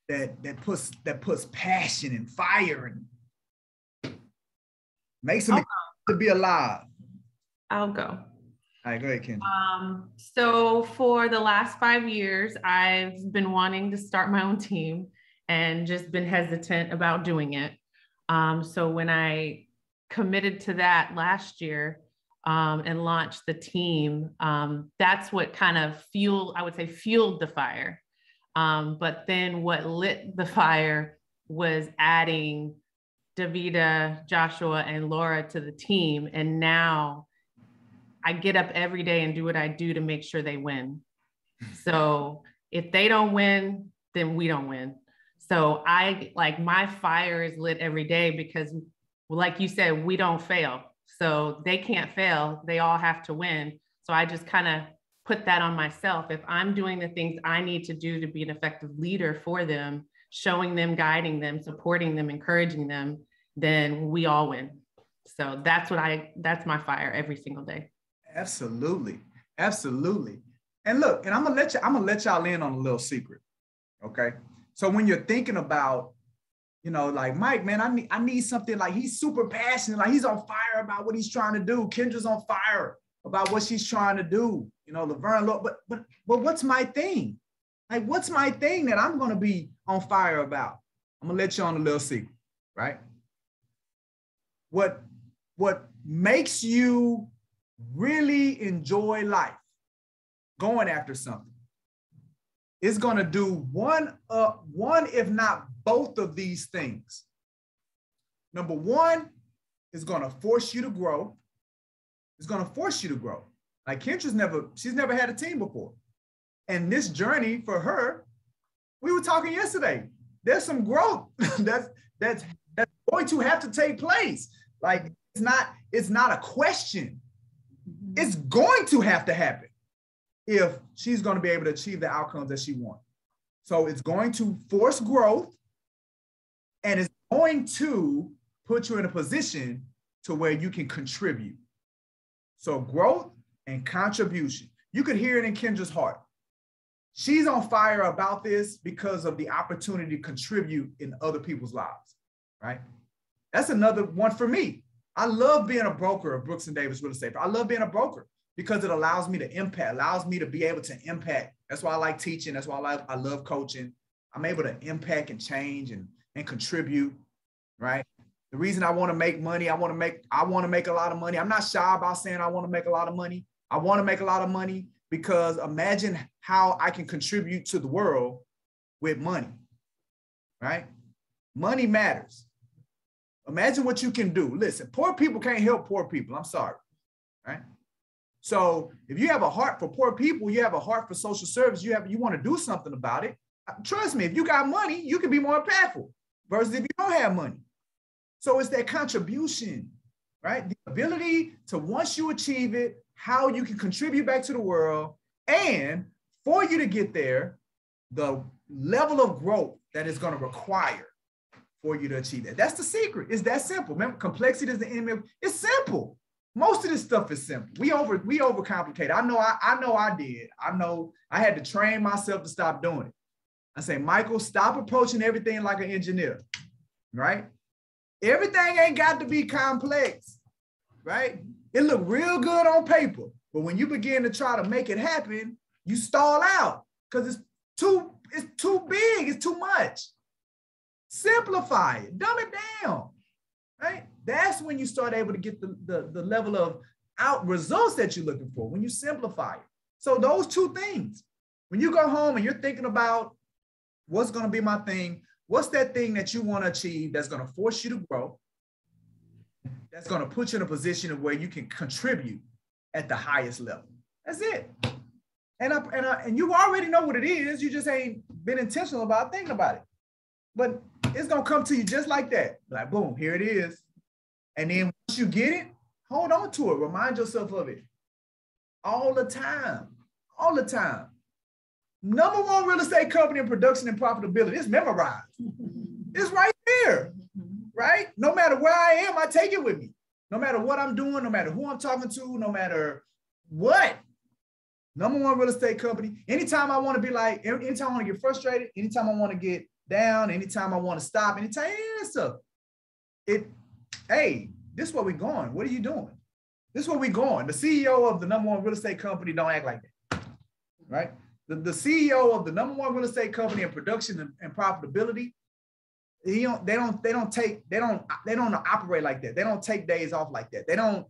that puts passion and fire and makes them to be alive? I'll go. All right, go ahead, Ken. So for the last 5 years, I've been wanting to start my own team and just been hesitant about doing it. So when I committed to that last year and launched the team, that's what kind of fueled the fire. But then what lit the fire was adding Davida, Joshua, and Laura to the team. And now I get up every day and do what I do to make sure they win. So if they don't win, then we don't win. So my fire is lit every day because, like you said, we don't fail. So they can't fail. They all have to win. So I just kind of put that on myself. If I'm doing the things I need to do to be an effective leader for them, showing them, guiding them, supporting them, encouraging them, then we all win. So that's my fire every single day. Absolutely. Absolutely. And look, and I'm gonna let y'all in on a little secret. Okay. So when you're thinking about, like Mike, man, I need something, like he's super passionate, like he's on fire about what he's trying to do. Kendra's on fire about what she's trying to do. Laverne, look, but what's my thing? Like, what's my thing that I'm gonna be on fire about? I'm gonna let you on a little secret, right? What makes you really enjoy life, going after something, is going to do one, if not both of these things. Number one, is going to force you to grow. It's going to force you to grow. Like she's never had a team before. And this journey for her, we were talking yesterday, there's some growth that's going to have to take place. Like it's not a question. It's going to have to happen if she's going to be able to achieve the outcomes that she wants. So it's going to force growth, and it's going to put you in a position to where you can contribute. So growth and contribution. You could hear it in Kendra's heart. She's on fire about this because of the opportunity to contribute in other people's lives, right? That's another one for me. I love being a broker of Brooks & Davis Real Estate. I love being a broker because it allows me to impact, allows me to be able to impact. That's why I like teaching. That's why I love coaching. I'm able to impact and change and contribute, right? The reason I want to make money, I want to make a lot of money. I'm not shy about saying I want to make a lot of money. I want to make a lot of money because imagine how I can contribute to the world with money, right? Money matters. Imagine what you can do. Listen, poor people can't help poor people. I'm sorry, right? So if you have a heart for poor people, you have a heart for social service, you want to do something about it. Trust me, if you got money, you can be more impactful versus if you don't have money. So it's that contribution, right? The ability to, once you achieve it, how you can contribute back to the world, and for you to get there, the level of growth that is going to require for you to achieve that. That's the secret. It's that simple. Remember, complexity is the enemy of, it's simple. Most of this stuff is simple. We overcomplicate. I know I did. I know I had to train myself to stop doing it. I say, Michael, stop approaching everything like an engineer, right? Everything ain't got to be complex, right? It look real good on paper, but when you begin to try to make it happen, you stall out because it's too big, it's too much. Simplify it, dumb it down, right? That's when you start able to get the level of results that you're looking for, when you simplify it. So those two things, when you go home and you're thinking about what's going to be my thing, what's that thing that you want to achieve that's going to force you to grow, that's going to put you in a position of where you can contribute at the highest level. That's it. And you already know what it is. You just ain't been intentional about thinking about it. But it's going to come to you just like that. Like, boom, here it is. And then once you get it, hold on to it. Remind yourself of it all the time. All the time. Number one real estate company in production and profitability. It's memorized. It's right there, right? No matter where I am, I take it with me. No matter what I'm doing, no matter who I'm talking to, no matter what. Number one real estate company. Anytime I want to be like, anytime I want to get frustrated, anytime I want to get down, anytime I want to stop, anytime, stuff. Hey, this is where we're going. What are you doing? This is where we're going. The CEO of the number one real estate company don't act like that, right? The CEO of the number one real estate company in production and profitability, they don't operate like that. They don't take days off like that. They don't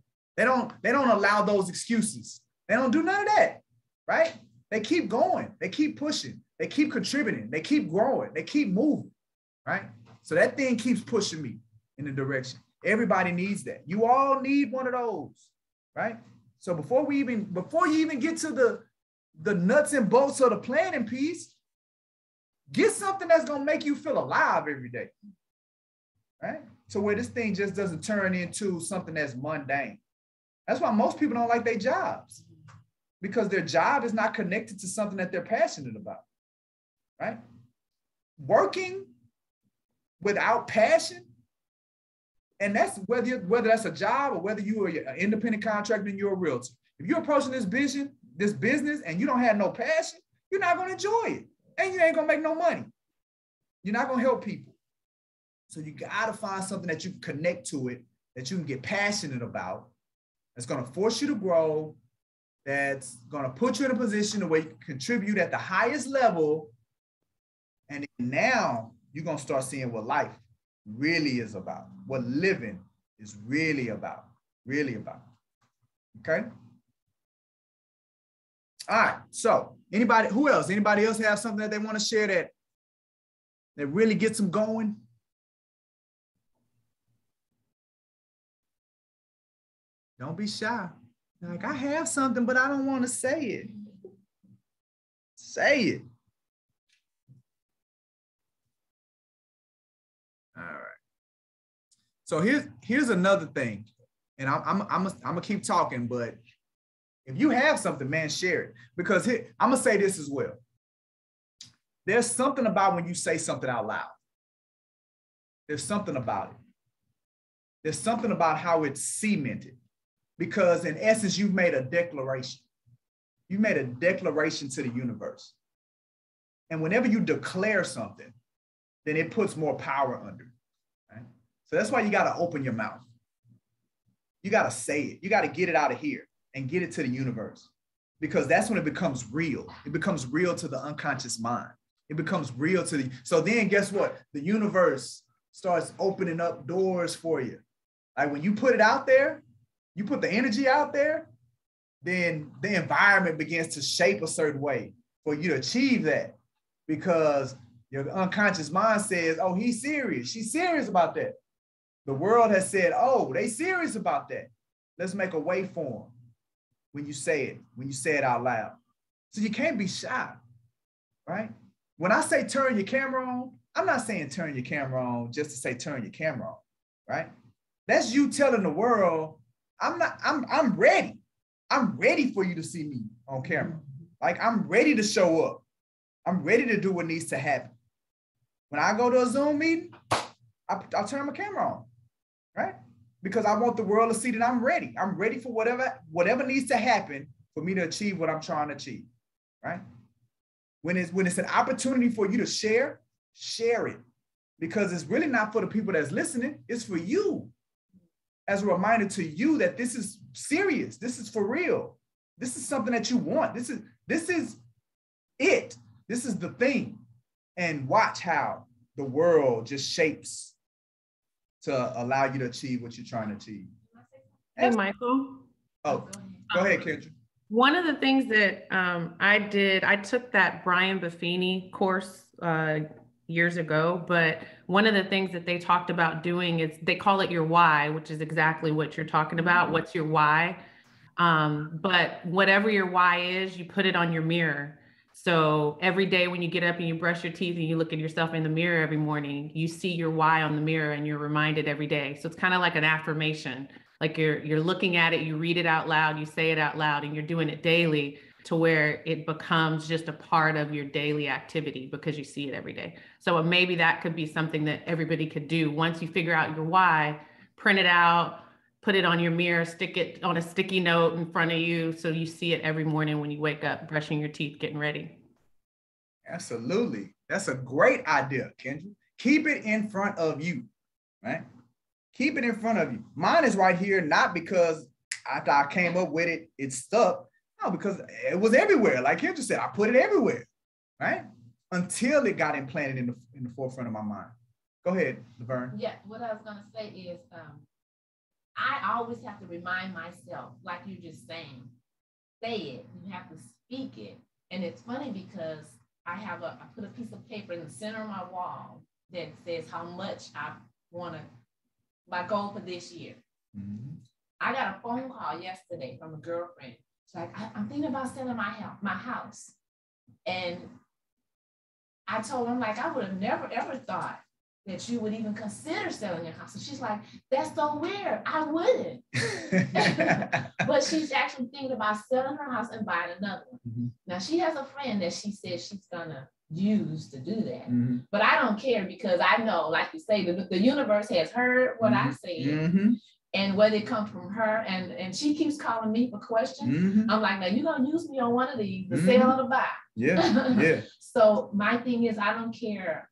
allow those excuses. They don't do none of that, right? They keep going. They keep pushing. They keep contributing. They keep growing. They keep moving, right? So that thing keeps pushing me in the direction. Everybody needs that. You all need one of those, right? So before you even get to the nuts and bolts of the planning piece, get something that's going to make you feel alive every day. right? So where this thing just doesn't turn into something that's mundane. That's why most people don't like their jobs, because their job is not connected to something that they're passionate about, right? Working without passion, and that's whether that's a job or whether you are an independent contractor and you're a realtor. If you're approaching this business, and you don't have no passion, you're not going to enjoy it, and you ain't going to make no money. You're not going to help people. So you got to find something that you can connect to it, that you can get passionate about, that's going to force you to grow, that's going to put you in a position where you can contribute at the highest level. And now you're going to start seeing what life really is about, what living is really about, okay? All right, so anybody else have something that they want to share that really gets them going? Don't be shy. Like, I have something, but I don't want to say it. Say it. All right. So here's another thing, and I'm gonna keep talking, but if you have something, man, share it, because I'm gonna say this as well. There's something about when you say something out loud. There's something about it. There's something about how it's cemented. Because in essence, you've made a declaration. You made a declaration to the universe. And whenever you declare something, then it puts more power under it. Right? So that's why you got to open your mouth. You got to say it. You got to get it out of here and get it to the universe. Because that's when it becomes real. It becomes real to the unconscious mind. It becomes real to so then guess what? The universe starts opening up doors for you. Like when you put it out there, you put the energy out there, then the environment begins to shape a certain way for you to achieve that, because your unconscious mind says, oh, he's serious. She's serious about that. The world has said, oh, they serious about that. Let's make a way for them when you say it out loud. So you can't be shy, right? When I say turn your camera on, I'm not saying turn your camera on just to say turn your camera on, right? That's you telling the world, I'm ready. I'm ready for you to see me on camera. Like, I'm ready to show up. I'm ready to do what needs to happen. When I go to a Zoom meeting, I'll turn my camera on, right? Because I want the world to see that I'm ready. I'm ready for whatever needs to happen for me to achieve what I'm trying to achieve, right? When it's an opportunity for you to share it. Because it's really not for the people that's listening, it's for you. As a reminder to you that this is serious. This is for real. This is something that you want. This is it. This is the thing. And watch how the world just shapes to allow you to achieve what you're trying to achieve. Hey, Michael. Oh, go ahead, Kendra. One of the things that I took that Brian Buffini course years ago, but one of the things that they talked about doing is they call it your why, which is exactly what you're talking about. What's your why? But whatever your why is, you put it on your mirror. So every day when you get up and you brush your teeth and you look at yourself in the mirror every morning, you see your why on the mirror and you're reminded every day. So it's kind of like an affirmation, like you're looking at it, you read it out loud, you say it out loud, and you're doing it daily to where it becomes just a part of your daily activity because you see it every day. So maybe that could be something that everybody could do. Once you figure out your why, print it out, put it on your mirror, stick it on a sticky note in front of you so you see it every morning when you wake up, brushing your teeth, getting ready. Absolutely. That's a great idea, Kendra. Keep it in front of you, right? Keep it in front of you. Mine is right here, not because after I came up with it, it stuck. No, because it was everywhere. Like Kendra said, I put it everywhere, right? Until it got implanted in the forefront of my mind. Go ahead, Laverne. Yeah, what I was going to say is, I always have to remind myself, like you just saying, say it. You have to speak it. And it's funny because I put a piece of paper in the center of my wall that says how much I want to, my goal for this year. Mm-hmm. I got a phone call yesterday from a girlfriend. She's like, I'm thinking about selling my house. And I told her, like, I would have never, ever thought that you would even consider selling your house. And she's like, that's so weird. I wouldn't. But she's actually thinking about selling her house and buying another one. Mm-hmm. Now she has a friend that she says she's gonna use to do that. Mm-hmm. But I don't care because I know, like you say, the universe has heard what I said. Mm-hmm. And whether it comes from her, and she keeps calling me for questions. Mm-hmm. I'm like, now you're gonna use me on one of these, the sale or the buy. Yeah, yeah. So my thing is, I don't care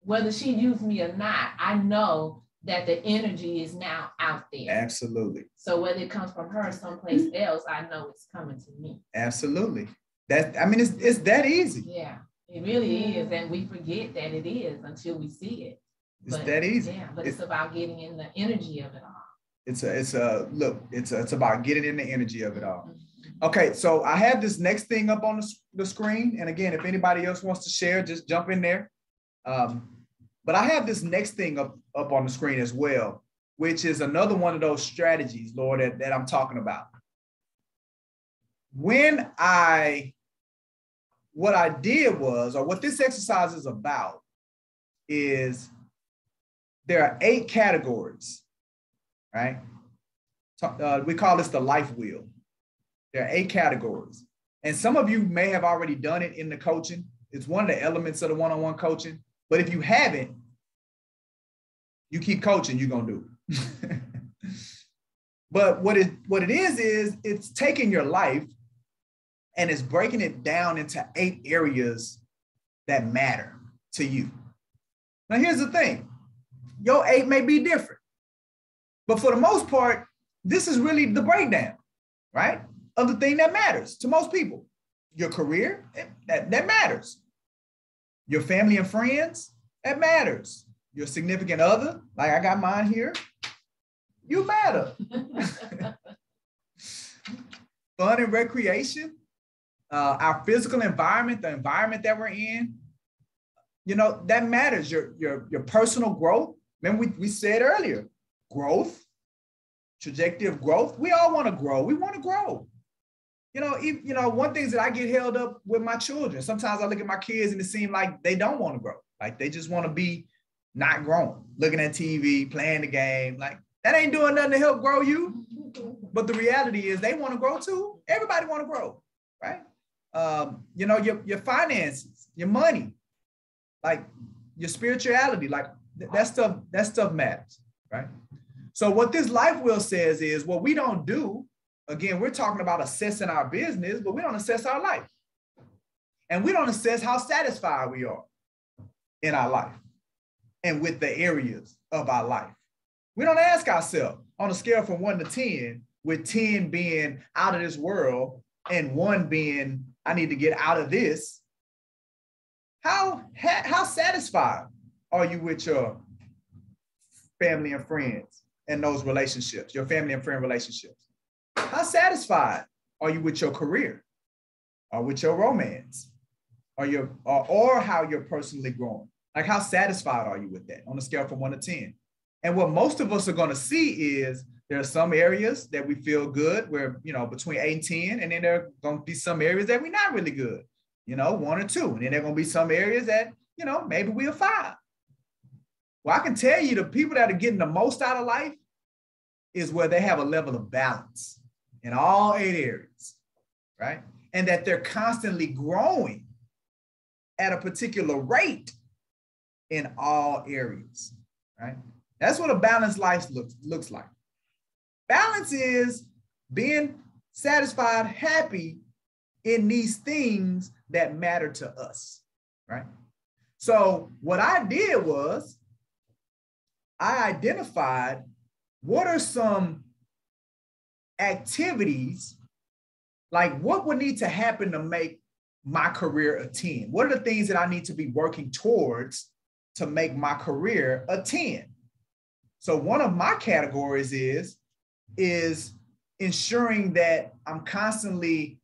whether she used me or not. I know that the energy is now out there. Absolutely. So whether it comes from her or someplace else, I know it's coming to me. Absolutely. It's that easy. Yeah, it really is. And we forget that it is until we see it. It's that easy. Yeah, but it's about getting in the energy of it all. It's about getting in the energy of it all. Okay, so I have this next thing up on the screen. And again, if anybody else wants to share, just jump in there. But I have this next thing up on the screen as well, which is another one of those strategies, Lord, that I'm talking about. What I did was, or what this exercise is about, is there are 8 categories. Right? We call this the life wheel. There are 8 categories. And some of you may have already done it in the coaching. It's one of the elements of the one-on-one coaching. But if you haven't, you keep coaching, you're going to do it. But what it is it's taking your life and it's breaking it down into 8 areas that matter to you. Now, here's the thing. Your 8 may be different. But for the most part, this is really the breakdown, right, of the thing that matters to most people. Your career, that matters. Your family and friends, that matters. Your significant other, like I got mine here, you matter. Fun and recreation, our physical environment, the environment that we're in, that matters. Your personal growth. Remember we said earlier, growth, trajectory of growth. We all want to grow. We want to grow. One thing is that I get held up with my children. Sometimes I look at my kids and it seems like they don't want to grow. Like they just want to be not growing, looking at TV, playing the game. Like that ain't doing nothing to help grow you. But the reality is they want to grow too. Everybody want to grow, right? Your finances, your money, like your spirituality, like that stuff matters, right? So what this life wheel says is what we don't do. Again, we're talking about assessing our business, but we don't assess our life. And we don't assess how satisfied we are in our life and with the areas of our life. We don't ask ourselves on a scale from 1 to 10, with 10 being out of this world and 1 being I need to get out of this. How satisfied are you with your family and friends and those relationships, your family and friend relationships? How satisfied are you with your career or with your romance or how you're personally growing? Like how satisfied are you with that on a scale from 1 to 10? And what most of us are going to see is there are some areas that we feel good. We're, between 8 and 10, and then there are going to be some areas that we're not really good, 1 or 2. And then there are going to be some areas that, maybe we're 5. Well, I can tell you the people that are getting the most out of life is where they have a level of balance in all 8 areas, right? And that they're constantly growing at a particular rate in all areas, right? That's what a balanced life looks like. Balance is being satisfied, happy in these things that matter to us, right? So what I did was I identified what are some activities, like what would need to happen to make my career a 10? What are the things that I need to be working towards to make my career a 10? So one of my categories is ensuring that I'm constantly,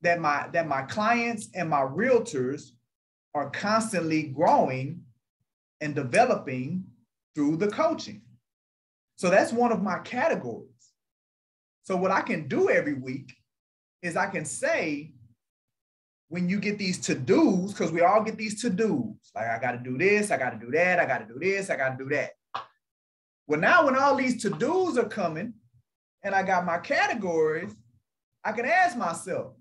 that my clients and my realtors are constantly growing and developing through the coaching. So that's one of my categories. So what I can do every week is I can say, when you get these to-dos, because we all get these to-dos, like I got to do this, I got to do that, I got to do this, I got to do that. Well, now when all these to-dos are coming and I got my categories, I can ask myself,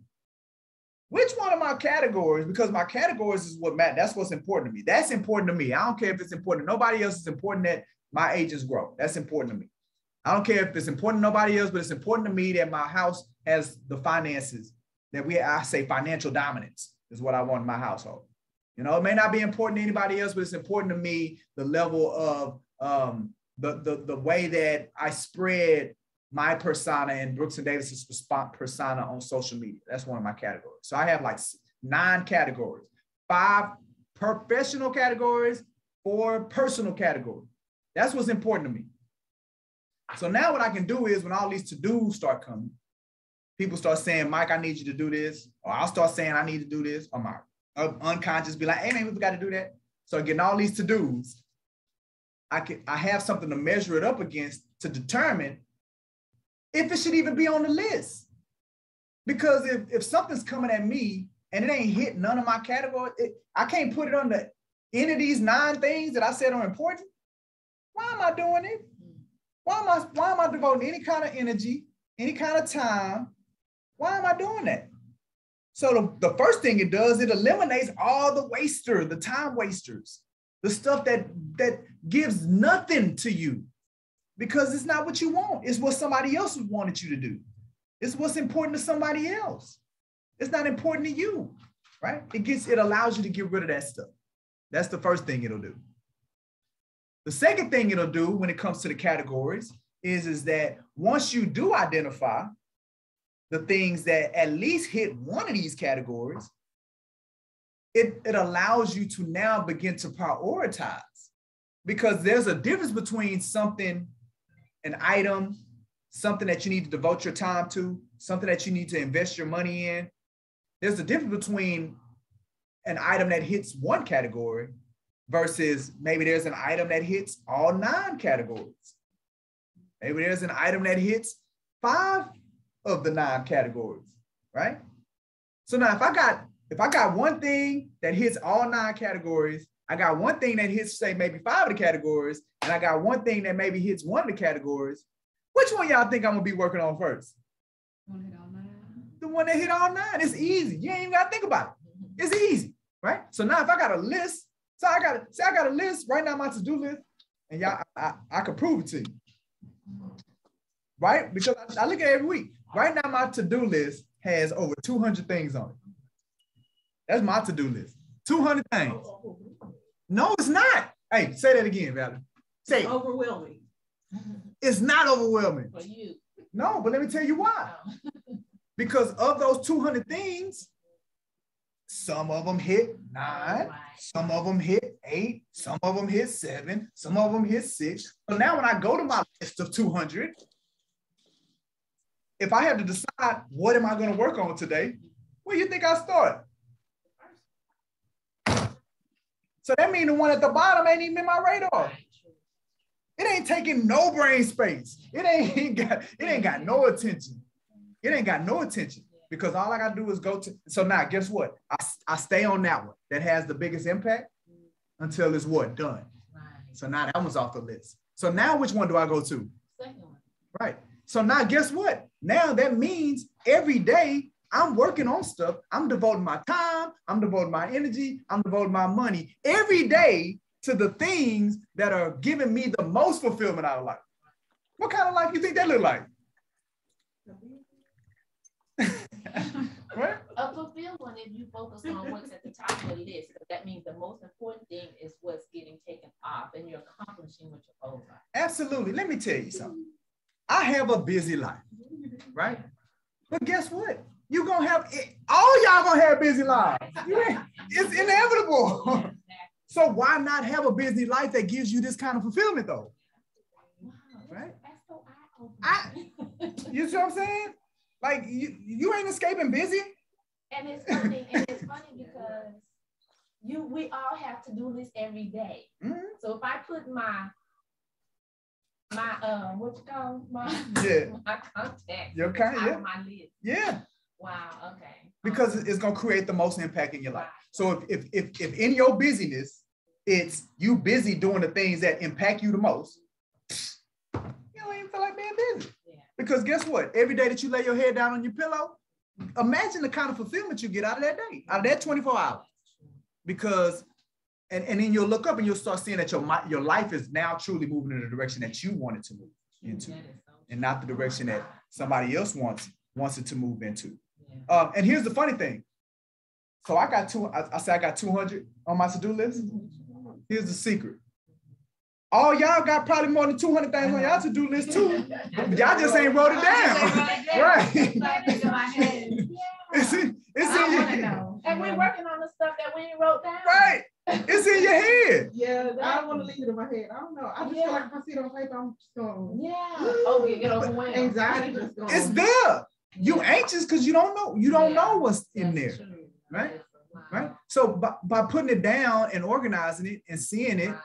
which one of my categories, because my categories is what matters, that's what's important to me. That's important to me. I don't care if it's important to nobody else, it's important that my agents grow. That's important to me. I don't care if it's important to nobody else, but it's important to me that my house has the finances that I say financial dominance is what I want in my household. You know, it may not be important to anybody else, but it's important to me, the level of the way that I spread my persona and Brooks and Davis's persona on social media. That's one of my categories. So I have like 9 categories, 5 professional categories, 4 personal categories. That's what's important to me. So now what I can do is when all these to-dos start coming, people start saying, Mike, I need you to do this. Or I'll start saying, I need to do this. Or my unconscious be like, hey, man, we got to do that. So getting all these to-dos, I have something to measure it up against to determine if it should even be on the list. Because if something's coming at me and it ain't hit none of my categories, I can't put it on any of these 9 things that I said are important. Why am I doing it? Why am I devoting any kind of energy, any kind of time? Why am I doing that? So the first thing it does, it eliminates all the time wasters, the stuff that gives nothing to you because it's not what you want. It's what somebody else wanted you to do. It's what's important to somebody else. It's not important to you, right? It allows you to get rid of that stuff. That's the first thing it'll do. The second thing it'll do when it comes to the categories is that once you do identify the things that at least hit one of these categories, it allows you to now begin to prioritize, because there's a difference between something, an item, something that you need to devote your time to, something that you need to invest your money in. There's a difference between an item that hits one category versus maybe there's an item that hits all 9 categories. Maybe there's an item that hits 5 of the 9 categories, right? So now if I got one thing that hits all 9 categories, I got one thing that hits, say, maybe 5 of the categories, and I got one thing that maybe hits 1 of the categories, which one y'all think I'm gonna be working on first? The one that hit all 9. It's easy. You ain't even gotta think about it. It's easy, right? So now if I got a list, so I got a list right now, my to-do list, and y'all, I can prove it to you, right? Because I look at it every week. Right now, my to-do list has over 200 things on it. That's my to-do list. 200 things. No, it's not. Hey, say that again, Valerie. Say it. Overwhelming. It's not overwhelming. For you. No, but let me tell you why. Because of those 200 things, some of them hit 9, some of them hit 8, some of them hit 7, some of them hit 6. So now when I go to my list of 200, if I have to decide what am I going to work on today, where do you think I start? So that means the one at the bottom ain't even in my radar. It ain't taking no brain space. It ain't got no attention. It ain't got no attention because all I got to do is go to. So now guess what? I stay on that one that has the biggest impact until it's what? Done. So now that one's off the list. So now which one do I go to? Second one. Right. So now guess what? Now that means every day I'm working on stuff. I'm devoting my time. I'm devoting my energy. I'm devoting my money every day to the things that are giving me the most fulfillment out of life. What kind of life do you think that look like? Right? A fulfilled one if you focus on what's at the top of the list. That means the most important thing is what's getting taken off and you're accomplishing what your goals are. Absolutely. Let me tell you something. I have a busy life, right? But guess what? You're going to have, all y'all going to have busy lives. It's inevitable. So why not have a busy life that gives you this kind of fulfillment though? Wow, right? That's so eye-opening. You see what I'm saying? Like you ain't escaping busy. And it's funny because we all have to do this every day. Mm-hmm. So if I put my what you call my contacts your kind, on my list. Yeah. Wow, okay. Because it's going to create the most impact in your life. So if in your busyness, it's you busy doing the things that impact you the most, you don't even feel like being busy. Yeah. Because guess what? Every day that you lay your head down on your pillow, imagine the kind of fulfillment you get out of that day, out of that 24 hours. Because, and then you'll look up and you'll start seeing that your life is now truly moving in the direction that you want it to move into, and not the direction that somebody else wants it to move into. Yeah. And here's the funny thing. So I got I got 200 on my to-do list. Here's the secret. All y'all got probably more than 200 things on y'all to-do list too. Y'all just ain't wrote it down. Right. It's in your, and we're working on the stuff that we wrote down. Right. It's in your head. Yeah, I don't want to leave it in my head. I don't know. I just feel like if I see it on paper, I'm just going. Yeah. Oh, get overwhelmed. Anxiety just going. It's there. You anxious because you don't know. You don't know what's in there. True. Right? Wow. Right. So by putting it down and organizing it and seeing it,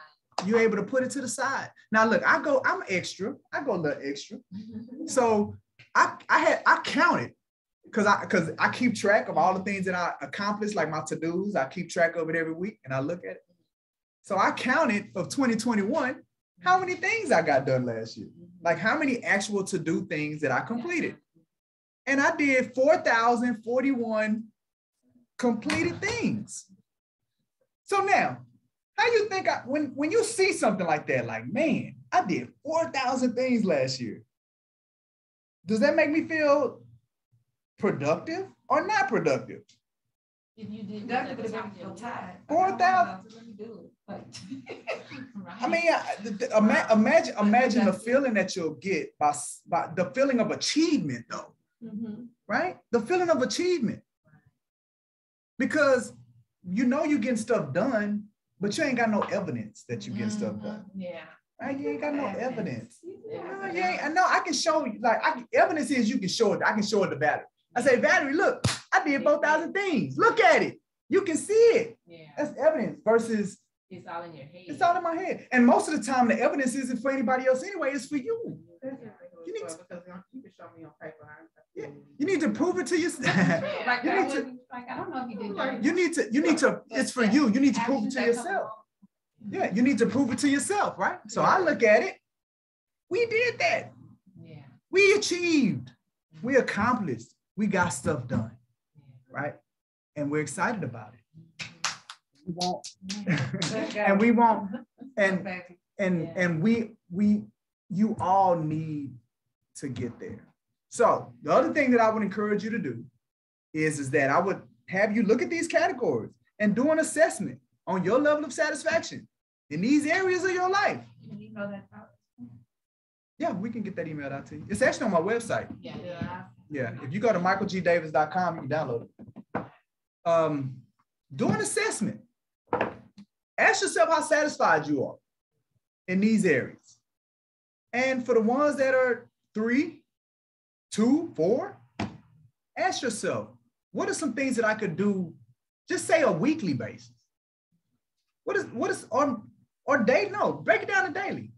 you're able to put it to the side. Now look, I'm extra. I go a little extra. So I counted because I keep track of all the things that I accomplished, like my to-dos. I keep track of it every week and I look at it. So I counted of 2021 how many things I got done last year. Like how many actual to-do things that I completed. And I did 4,041 completed things. So now, how you think when you see something like that, like, man, I did 4,000 things last year. Does that make me feel productive or not productive? If you did productive, but if I feel tired. 4,000. I mean, imagine the feeling that you'll get by the feeling of achievement, though. Mm-hmm. Right? The feeling of achievement. Because you know you're getting stuff done, but you ain't got no evidence that you get stuff done. Yeah. Right? You ain't got no evidence. No, you ain't. I know I can show you, like, evidence is you can show it. I can show it to Valerie. I say, Valerie, look, I did 4,000 things. Look at it. You can see it. Yeah. That's evidence versus it's all in your head. It's all in my head. And most of the time, the evidence isn't for anybody else anyway. It's for you. You need to, you can show me on paper. Yeah, you need to prove it to yourself. I don't know if you did that. You need to, it's for you. You need to prove it to yourself. Yeah, you need to prove it to yourself, right? So I look at it. We did that. Yeah. We achieved. We accomplished. We got stuff done, right? And we're excited about it. We won't. And we won't. And you all need to get there. So the other thing that I would encourage you to do is that I would have you look at these categories and do an assessment on your level of satisfaction in these areas of your life. Can you email that out? Yeah, we can get that emailed out to you. It's actually on my website. Yeah. If you go to michaelgdavis.com, you can download it. Do an assessment. Ask yourself how satisfied you are in these areas. And for the ones that are 3, 2, 4, ask yourself, what are some things that I could do, just say a weekly basis? What is or day? No, break it down to daily.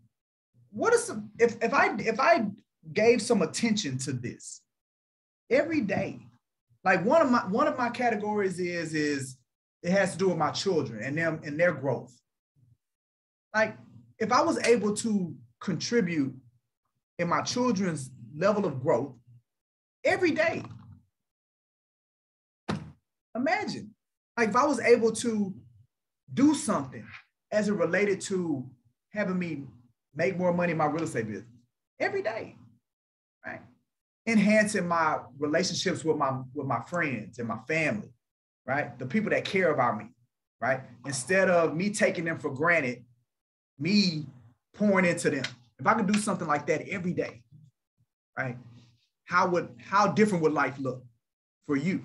What is some, if I gave some attention to this every day, like one of my categories is it has to do with my children and them and their growth. Like if I was able to contribute in my children's level of growth every day, imagine, like if I was able to do something as it related to having me make more money in my real estate business every day, right? Enhancing my relationships with my friends and my family, right? The people that care about me, right? Instead of me taking them for granted, me pouring into them. If I could do something like that every day, right? How different would life look for you?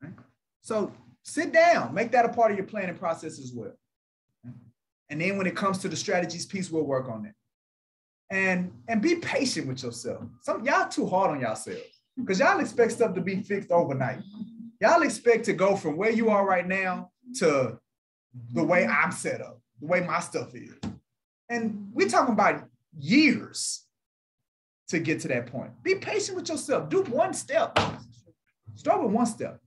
Right? So sit down, make that a part of your planning process as well. And then when it comes to the strategies piece, we'll work on it. And be patient with yourself. Y'all too hard on yourselves because y'all expect stuff to be fixed overnight. Y'all expect to go from where you are right now to the way I'm set up, the way my stuff is. And we're talking about years to get to that point. Be patient with yourself. Do one step. Start with one step.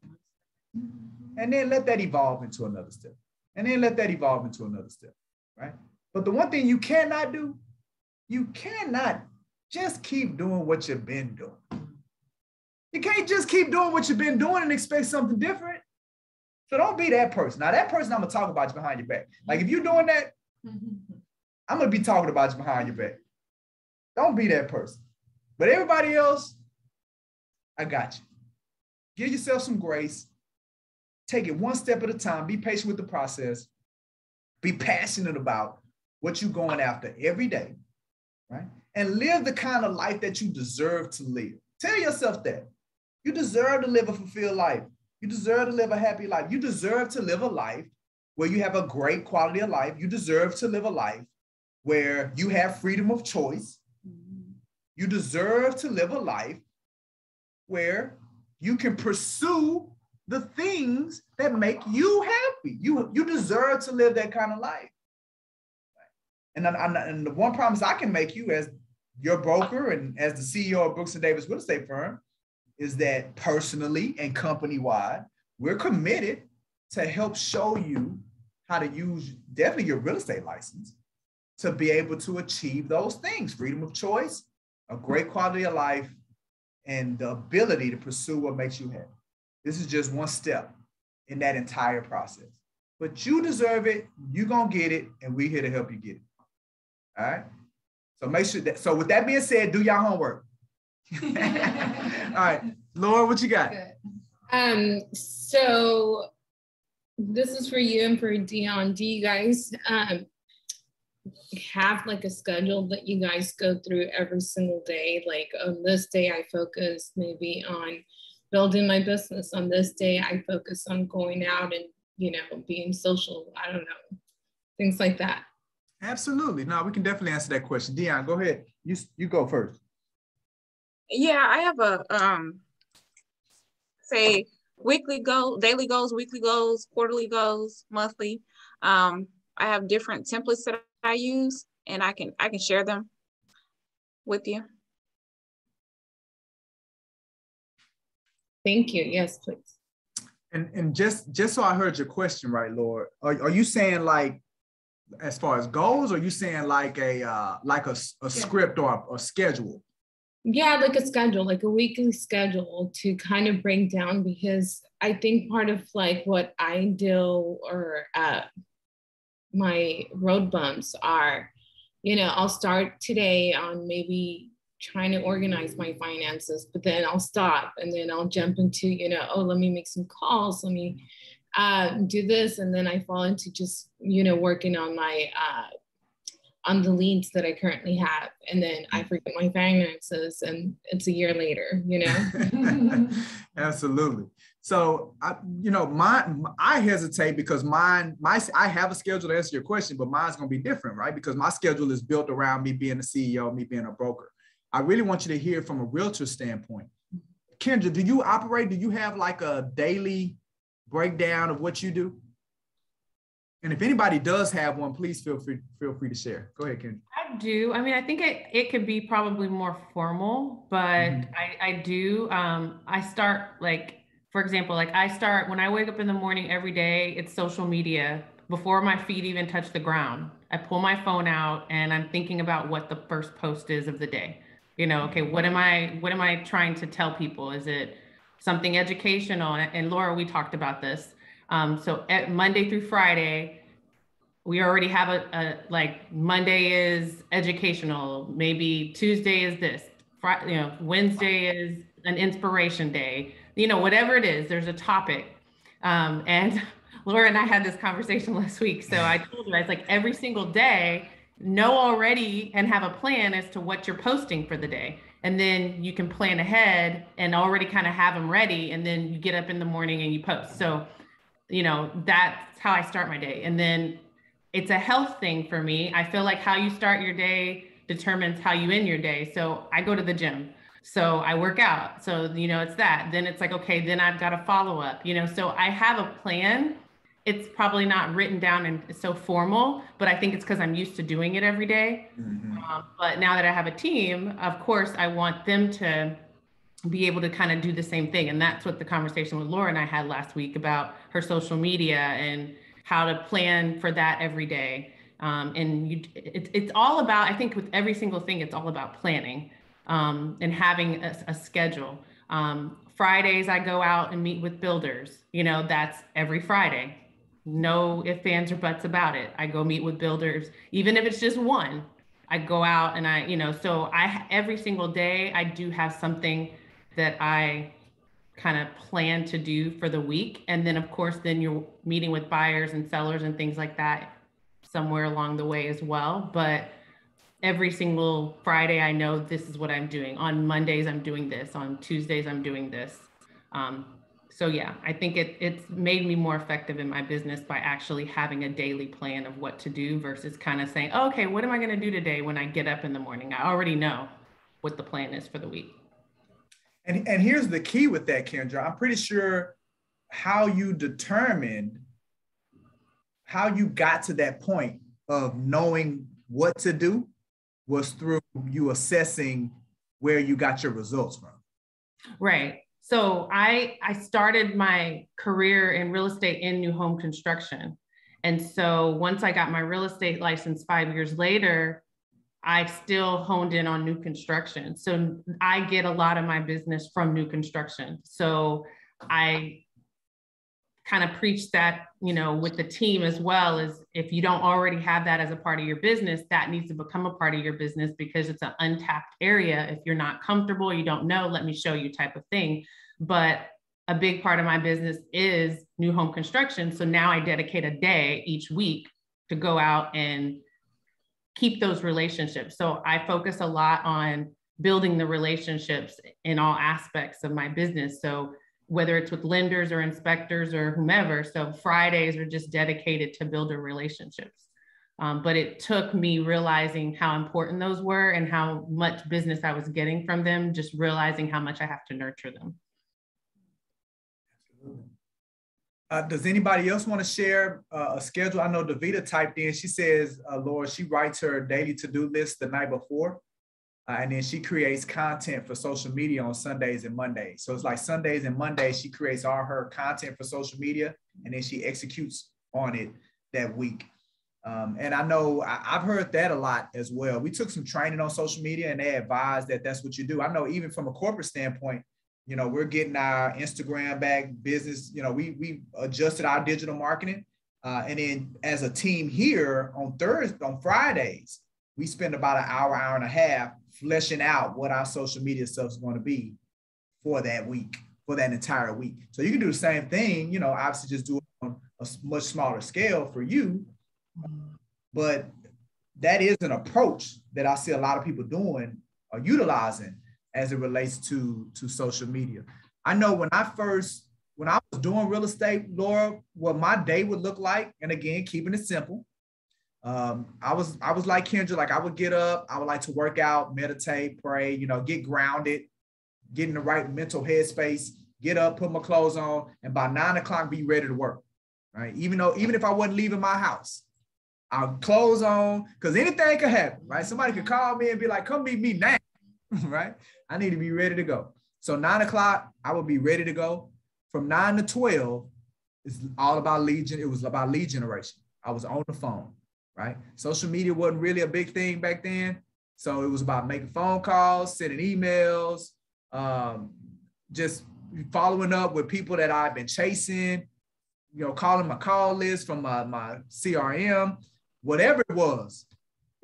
And then let that evolve into another step. And then let that evolve into another step, right? But the one thing you cannot do, you cannot just keep doing what you've been doing. You can't just keep doing what you've been doing and expect something different. So don't be that person. Now, that person, I'm going to talk about you behind your back. Like, if you're doing that, I'm going to be talking about you behind your back. Don't be that person. But everybody else, I got you. Give yourself some grace. Take it one step at a time. Be patient with the process. Be passionate about what you're going after every day, right? And live the kind of life that you deserve to live. Tell yourself that. You deserve to live a fulfilled life. You deserve to live a happy life. You deserve to live a life where you have a great quality of life. You deserve to live a life where you have freedom of choice. You deserve to live a life where you can pursue the things that make you happy. You deserve to live that kind of life. And the one promise I can make you as your broker and as the CEO of Brooks & Davis Real Estate Firm is that personally and company-wide, we're committed to help show you how to use definitely your real estate license to be able to achieve those things: freedom of choice, a great quality of life, and the ability to pursue what makes you happy. This is just one step in that entire process. But you deserve it, you're gonna get it, and we're here to help you get it. All right? So make sure that, so with that being said, do your homework. All right, Laura, what you got? So this is for you and for Dione. Do you guys have like a schedule that you guys go through every single day? Like on this day, I focus maybe on building my business. On this day, I focus on going out and, you know, being social. I don't know, things like that. Absolutely. No, we can definitely answer that question. Dione, go ahead. You go first. Yeah, I have a say weekly goal, daily goals, weekly goals, quarterly goals, monthly. I have different templates that I use, and I can share them with you. Thank you. Yes, please. And just so I heard your question right, Laura, are you saying like as far as goals, or are you saying like a script or a schedule? Yeah, like a schedule, like a weekly schedule to kind of break down, because I think part of like what I do or my road bumps are, you know, I'll start today on maybe trying to organize my finances, but then I'll stop and then I'll jump into, you know, oh, let me make some calls, let me do this. And then I fall into just, you know, working on my, on the leads that I currently have. And then I forget my finances and it's a year later, you know? Absolutely. So, I hesitate because I have a schedule to answer your question, but mine's going to be different, right? Because my schedule is built around me being a CEO, me being a broker. I really want you to hear from a realtor standpoint. Kendra, do you have like a daily breakdown of what you do? And if anybody does have one, please feel free to share. Go ahead, Kendra. I do. I mean, I think it could be probably more formal, but I do. I start like, for example, like I start when I wake up in the morning every day, it's social media before my feet even touch the ground. I pull my phone out and I'm thinking about what the first post is of the day. You know, okay, what am I trying to tell people? Is it something educational? And Laura, we talked about this. So at Monday through Friday, we already have a like Monday is educational. Maybe Tuesday is this, Friday, you know, Wednesday is an inspiration day, you know, whatever it is, there's a topic. And Laura and I had this conversation last week. So I told her, I was like, every single day, know already and have a plan as to what you're posting for the day. And then you can plan ahead and already kind of have them ready. And then you get up in the morning and you post. So, you know, that's how I start my day. And then it's a health thing for me. I feel like how you start your day determines how you end your day. So I go to the gym. So I work out. So, you know, it's that. Then it's like, okay, then I've got a follow up, you know, so I have a plan. It's probably not written down and so formal, but I think it's because I'm used to doing it every day. But now that I have a team, of course, I want them to be able to kind of do the same thing. And that's what the conversation with Laura and I had last week about her social media and how to plan for that every day. It's all about, I think with every single thing, it's all about planning and having a schedule. Fridays, I go out and meet with builders. That's every Friday. No ifs, ands, or buts about it. I go meet with builders, even if it's just one. I go out and every single day I do have something that I kind of plan to do for the week. And then of course, then you're meeting with buyers and sellers and things like that somewhere along the way as well. But every single Friday, I know this is what I'm doing. On Mondays, I'm doing this. On Tuesdays, I'm doing this. So yeah, I think it's made me more effective in my business by actually having a daily plan of what to do versus kind of saying, oh, okay, what am I going to do today when I get up in the morning? I already know what the plan is for the week. And here's the key with that, Kendra. I'm pretty sure how you determined how you got to that point of knowing what to do was through you assessing where you got your results from. Right. So I started my career in real estate in new home construction. And so once I got my real estate license 5 years later, I still honed in on new construction. So I get a lot of my business from new construction. So I kind of preach that, with the team as well, as if you don't already have that as a part of your business, that needs to become a part of your business because it's an untapped area. If you're not comfortable, you don't know, let me show you type of thing. But a big part of my business is new home construction. So now I dedicate a day each week to go out and keep those relationships. So I focus a lot on building the relationships in all aspects of my business. So whether it's with lenders or inspectors or whomever. So Fridays are just dedicated to builder relationships. But it took me realizing how important those were and how much business I was getting from them, just realizing how much I have to nurture them. Does anybody else want to share a schedule? I know Davita typed in, she says, Laura, she writes her daily to-do list the night before. And then she creates content for social media on Sundays and Mondays. So it's like Sundays and Mondays, she creates all her content for social media, and then she executes on it that week. And I know I've heard that a lot as well. We took some training on social media and they advised that that's what you do. I know even from a corporate standpoint, we're getting our Instagram back business. We adjusted our digital marketing. And then as a team here on Fridays, we spend about an hour and a half fleshing out what our social media stuff is going to be for that week, for that entire week. So you can do the same thing, obviously just do it on a much smaller scale for you. But that is an approach that I see a lot of people doing or utilizing as it relates to social media. I know when I was doing real estate, Laura, what my day would look like, and again, keeping it simple, I was like Kendra, like I would get up, I would like to work out, meditate, pray, get grounded, get in the right mental headspace, get up, put my clothes on, and by 9 o'clock, be ready to work, right? Even if I wasn't leaving my house, I'll clothes on, because anything could happen, right? Somebody could call me and be like, come meet me now, right? I need to be ready to go. So 9 o'clock, I would be ready to go. From 9 to 12, it's all about it was about lead generation. I was on the phone. Right? Social media wasn't really a big thing back then. So it was about making phone calls, sending emails, just following up with people that I've been chasing, calling my call list from my CRM, whatever it was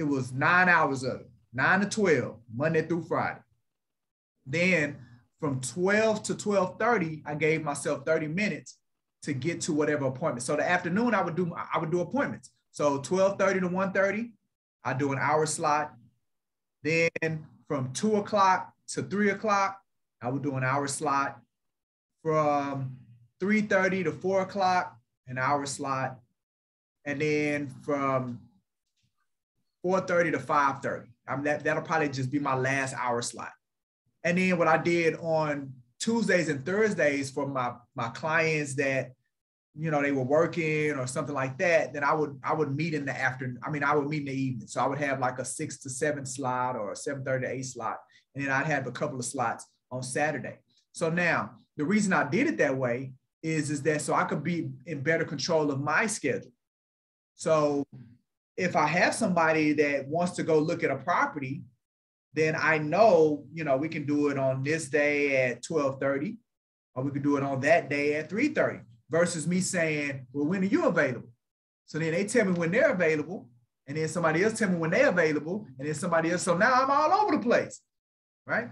9 hours of it, 9 to 12, Monday through Friday. Then from 12 to 12:30, I gave myself 30 minutes to get to whatever appointment. So the afternoon I would do appointments. So 12:30 to 1:30, I do an hour slot. Then from 2 o'clock to 3 o'clock, I would do an hour slot. From 3:30 to 4 o'clock, an hour slot. And then from 4:30 to 5:30, that'll probably just be my last hour slot. And then what I did on Tuesdays and Thursdays for my clients that they were working or something like that, then I would meet in the afternoon. I would meet in the evening. So I would have like a 6 to 7 slot or a 7:30 to 8 slot. And then I'd have a couple of slots on Saturday. So now the reason I did it that way is that so I could be in better control of my schedule. So if I have somebody that wants to go look at a property, then I know, we can do it on this day at 12:30, or we could do it on that day at 3:30, versus me saying, well, when are you available? So then they tell me when they're available, and then somebody else tell me when they're available, and then somebody else. So now I'm all over the place, right?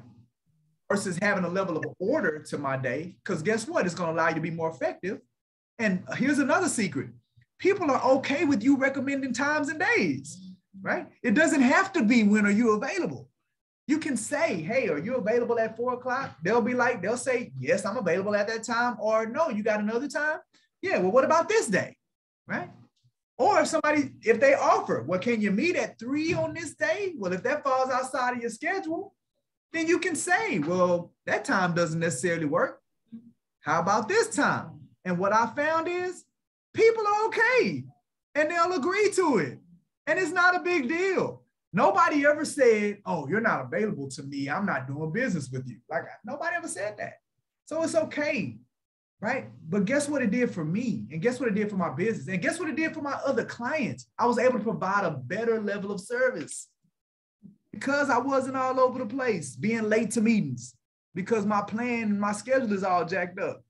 Versus having a level of order to my day, because guess what? It's going to allow you to be more effective. And here's another secret. People are okay with you recommending times and days, right? It doesn't have to be when are you available. You can say, hey, are you available at 4 o'clock? They'll say, yes, I'm available at that time. Or no, you got another time? Yeah, well, what about this day, right? Or if they offer, well, can you meet at 3 on this day? Well, if that falls outside of your schedule, then you can say, well, that time doesn't necessarily work. How about this time? And what I found is people are okay and they'll agree to it. And it's not a big deal. Nobody ever said, oh, you're not available to me, I'm not doing business with you. Like, nobody ever said that. So it's okay, right? But guess what it did for me? And guess what it did for my business? And guess what it did for my other clients? I was able to provide a better level of service because I wasn't all over the place, being late to meetings, because my plan and my schedule is all jacked up.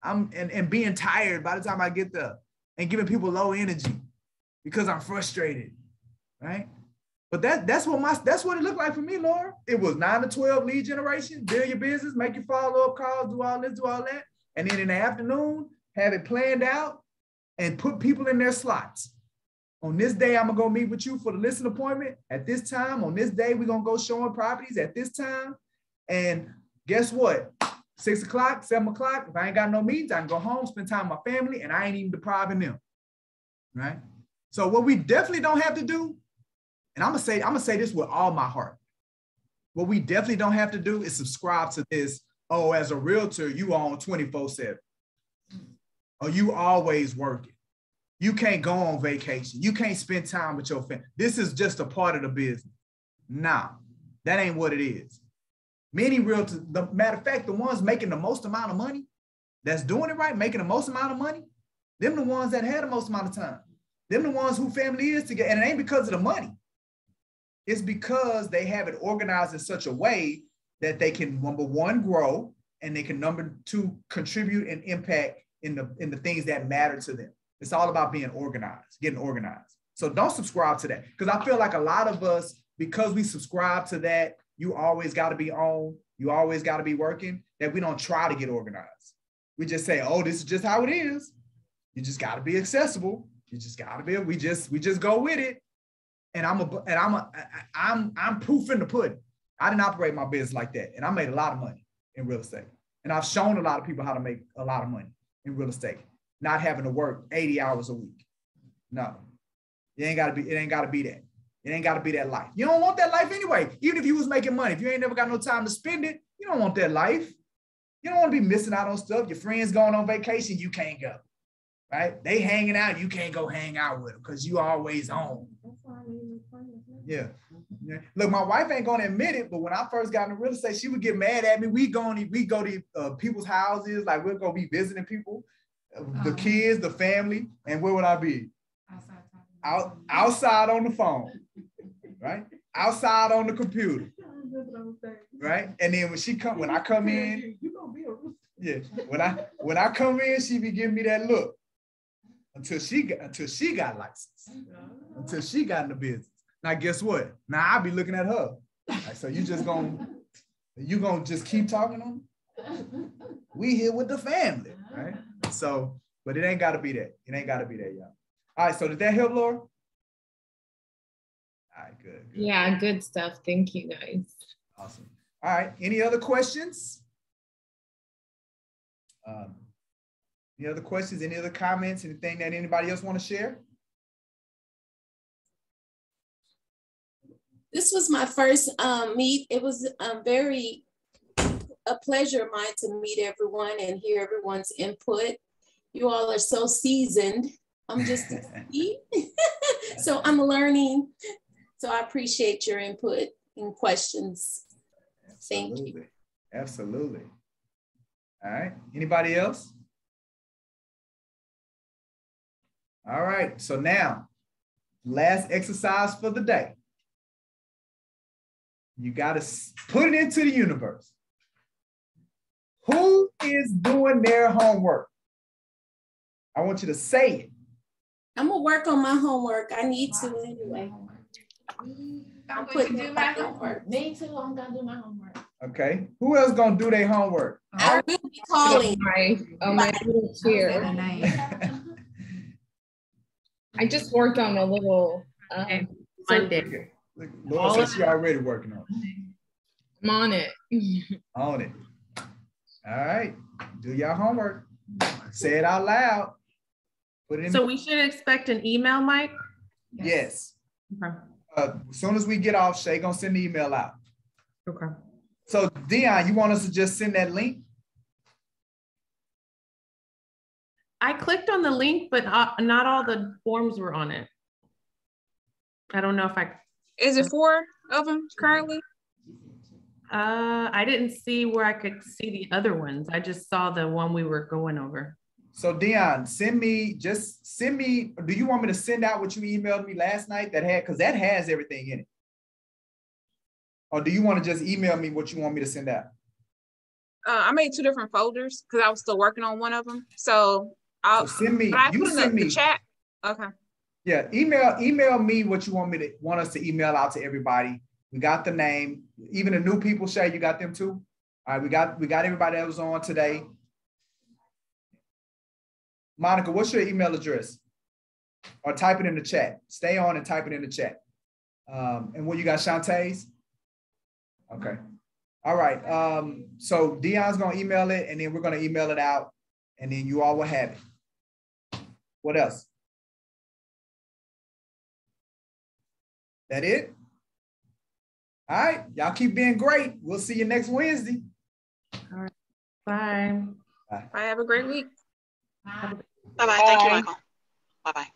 And being tired by the time I get there, and giving people low energy because I'm frustrated, right? But that's what it looked like for me, Laura. It was 9 to 12 lead generation, build your business, make your follow-up calls, do all this, do all that. And then in the afternoon, have it planned out and put people in their slots. On this day, I'm gonna go meet with you for the listing appointment at this time. On this day, we're gonna go showing properties at this time. And guess what? 6 o'clock, 7 o'clock, if I ain't got no meetings, I can go home, spend time with my family, and I ain't even depriving them, right? So what we definitely don't have to do, and I'm gonna say this with all my heart. What we definitely don't have to do is subscribe to this, oh, as a realtor, you on 24/7. Or you always working. You can't go on vacation. You can't spend time with your family. This is just a part of the business. Nah, that ain't what it is. Many realtors, matter of fact, the ones making the most amount of money, that's doing it right, making the most amount of money, them the ones that had the most amount of time. Them the ones who family is together. And it ain't because of the money. It's because they have it organized in such a way that they can, number one, grow, and they can, number two, contribute and impact in the things that matter to them. It's all about being organized, getting organized. So don't subscribe to that, because I feel like a lot of us, because we subscribe to that, you always got to be on, you always got to be working, that we don't try to get organized. We just say, oh, this is just how it is. You just got to be accessible. You just got to be, we just go with it. And I'm proof in the pudding. I didn't operate my business like that. And I made a lot of money in real estate. And I've shown a lot of people how to make a lot of money in real estate, not having to work 80 hours a week. No, it ain't got to be that. It ain't got to be that life. You don't want that life anyway. Even if you was making money, if you ain't never got no time to spend it, you don't want that life. You don't want to be missing out on stuff. Your friends going on vacation, you can't go, right? They hanging out, you can't go hang out with them because you always on. Yeah. Look, my wife ain't gonna admit it, but when I first got into real estate, she would get mad at me. We go to people's houses, like we're gonna be visiting people, the kids, the family, and where would I be? Outside on the phone, right? Outside on the computer, right? And then when I come in, yeah, when I come in, she be giving me that look until she got licensed, until she got in the business. Now guess what? Now I'll be looking at her. Like, so you gonna just keep talking on me? We here with the family, right? So, but it ain't gotta be that. It ain't gotta be that, y'all. All right, so did that help, Laura? All right, good. Yeah, good stuff. Thank you, guys. Awesome. All right, any other questions? Any other questions, any other comments, anything that anybody else want to share? This was my first meet. It was a pleasure of mine to meet everyone and hear everyone's input. You all are so seasoned. I'm just so I'm learning. So I appreciate your input and questions. Absolutely. Thank you. Absolutely. All right. Anybody else? All right. So now, last exercise for the day. You got to put it into the universe. Who is doing their homework? I want you to say it. I'm going to work on my homework. I need to anyway. I'm going to do my homework. Me too. I'm going to do my homework. Okay. Who else going to do their homework? I will be calling. My little chair. I just worked on a little. Monday. Laura said she already working on it. I'm on it. On it. All right. Do your homework. Say it out loud. Put it in. So we should expect an email, Mike? Yes. Okay. As soon as we get off, Shay gonna send the email out. Okay. So Dion, you want us to just send that link? I clicked on the link, but not all the forms were on it. I don't know if I. Is it 4 of them currently? I didn't see where I could see the other ones. I just saw the one we were going over. So Dion, send me, do you want me to send out what you emailed me last night because that has everything in it? Or do you want to just email me what you want me to send out? I made 2 different folders because I was still working on one of them. So I'll send me, the chat. Okay. Yeah, email me what you want us to email out to everybody. We got the name, even the new people. Shay, you got them too? All right, we got everybody that was on today. Monica, what's your email address? Or type it in the chat. Stay on and type it in the chat. And what you got, Shantae's? Okay. All right. So Dion's gonna email it, and then we're gonna email it out, and then you all will have it. What else? That it? All right. Y'all keep being great. We'll see you next Wednesday. All right. Bye. Bye. Have a great week. Bye-bye. Thank you, Michael. Bye-bye.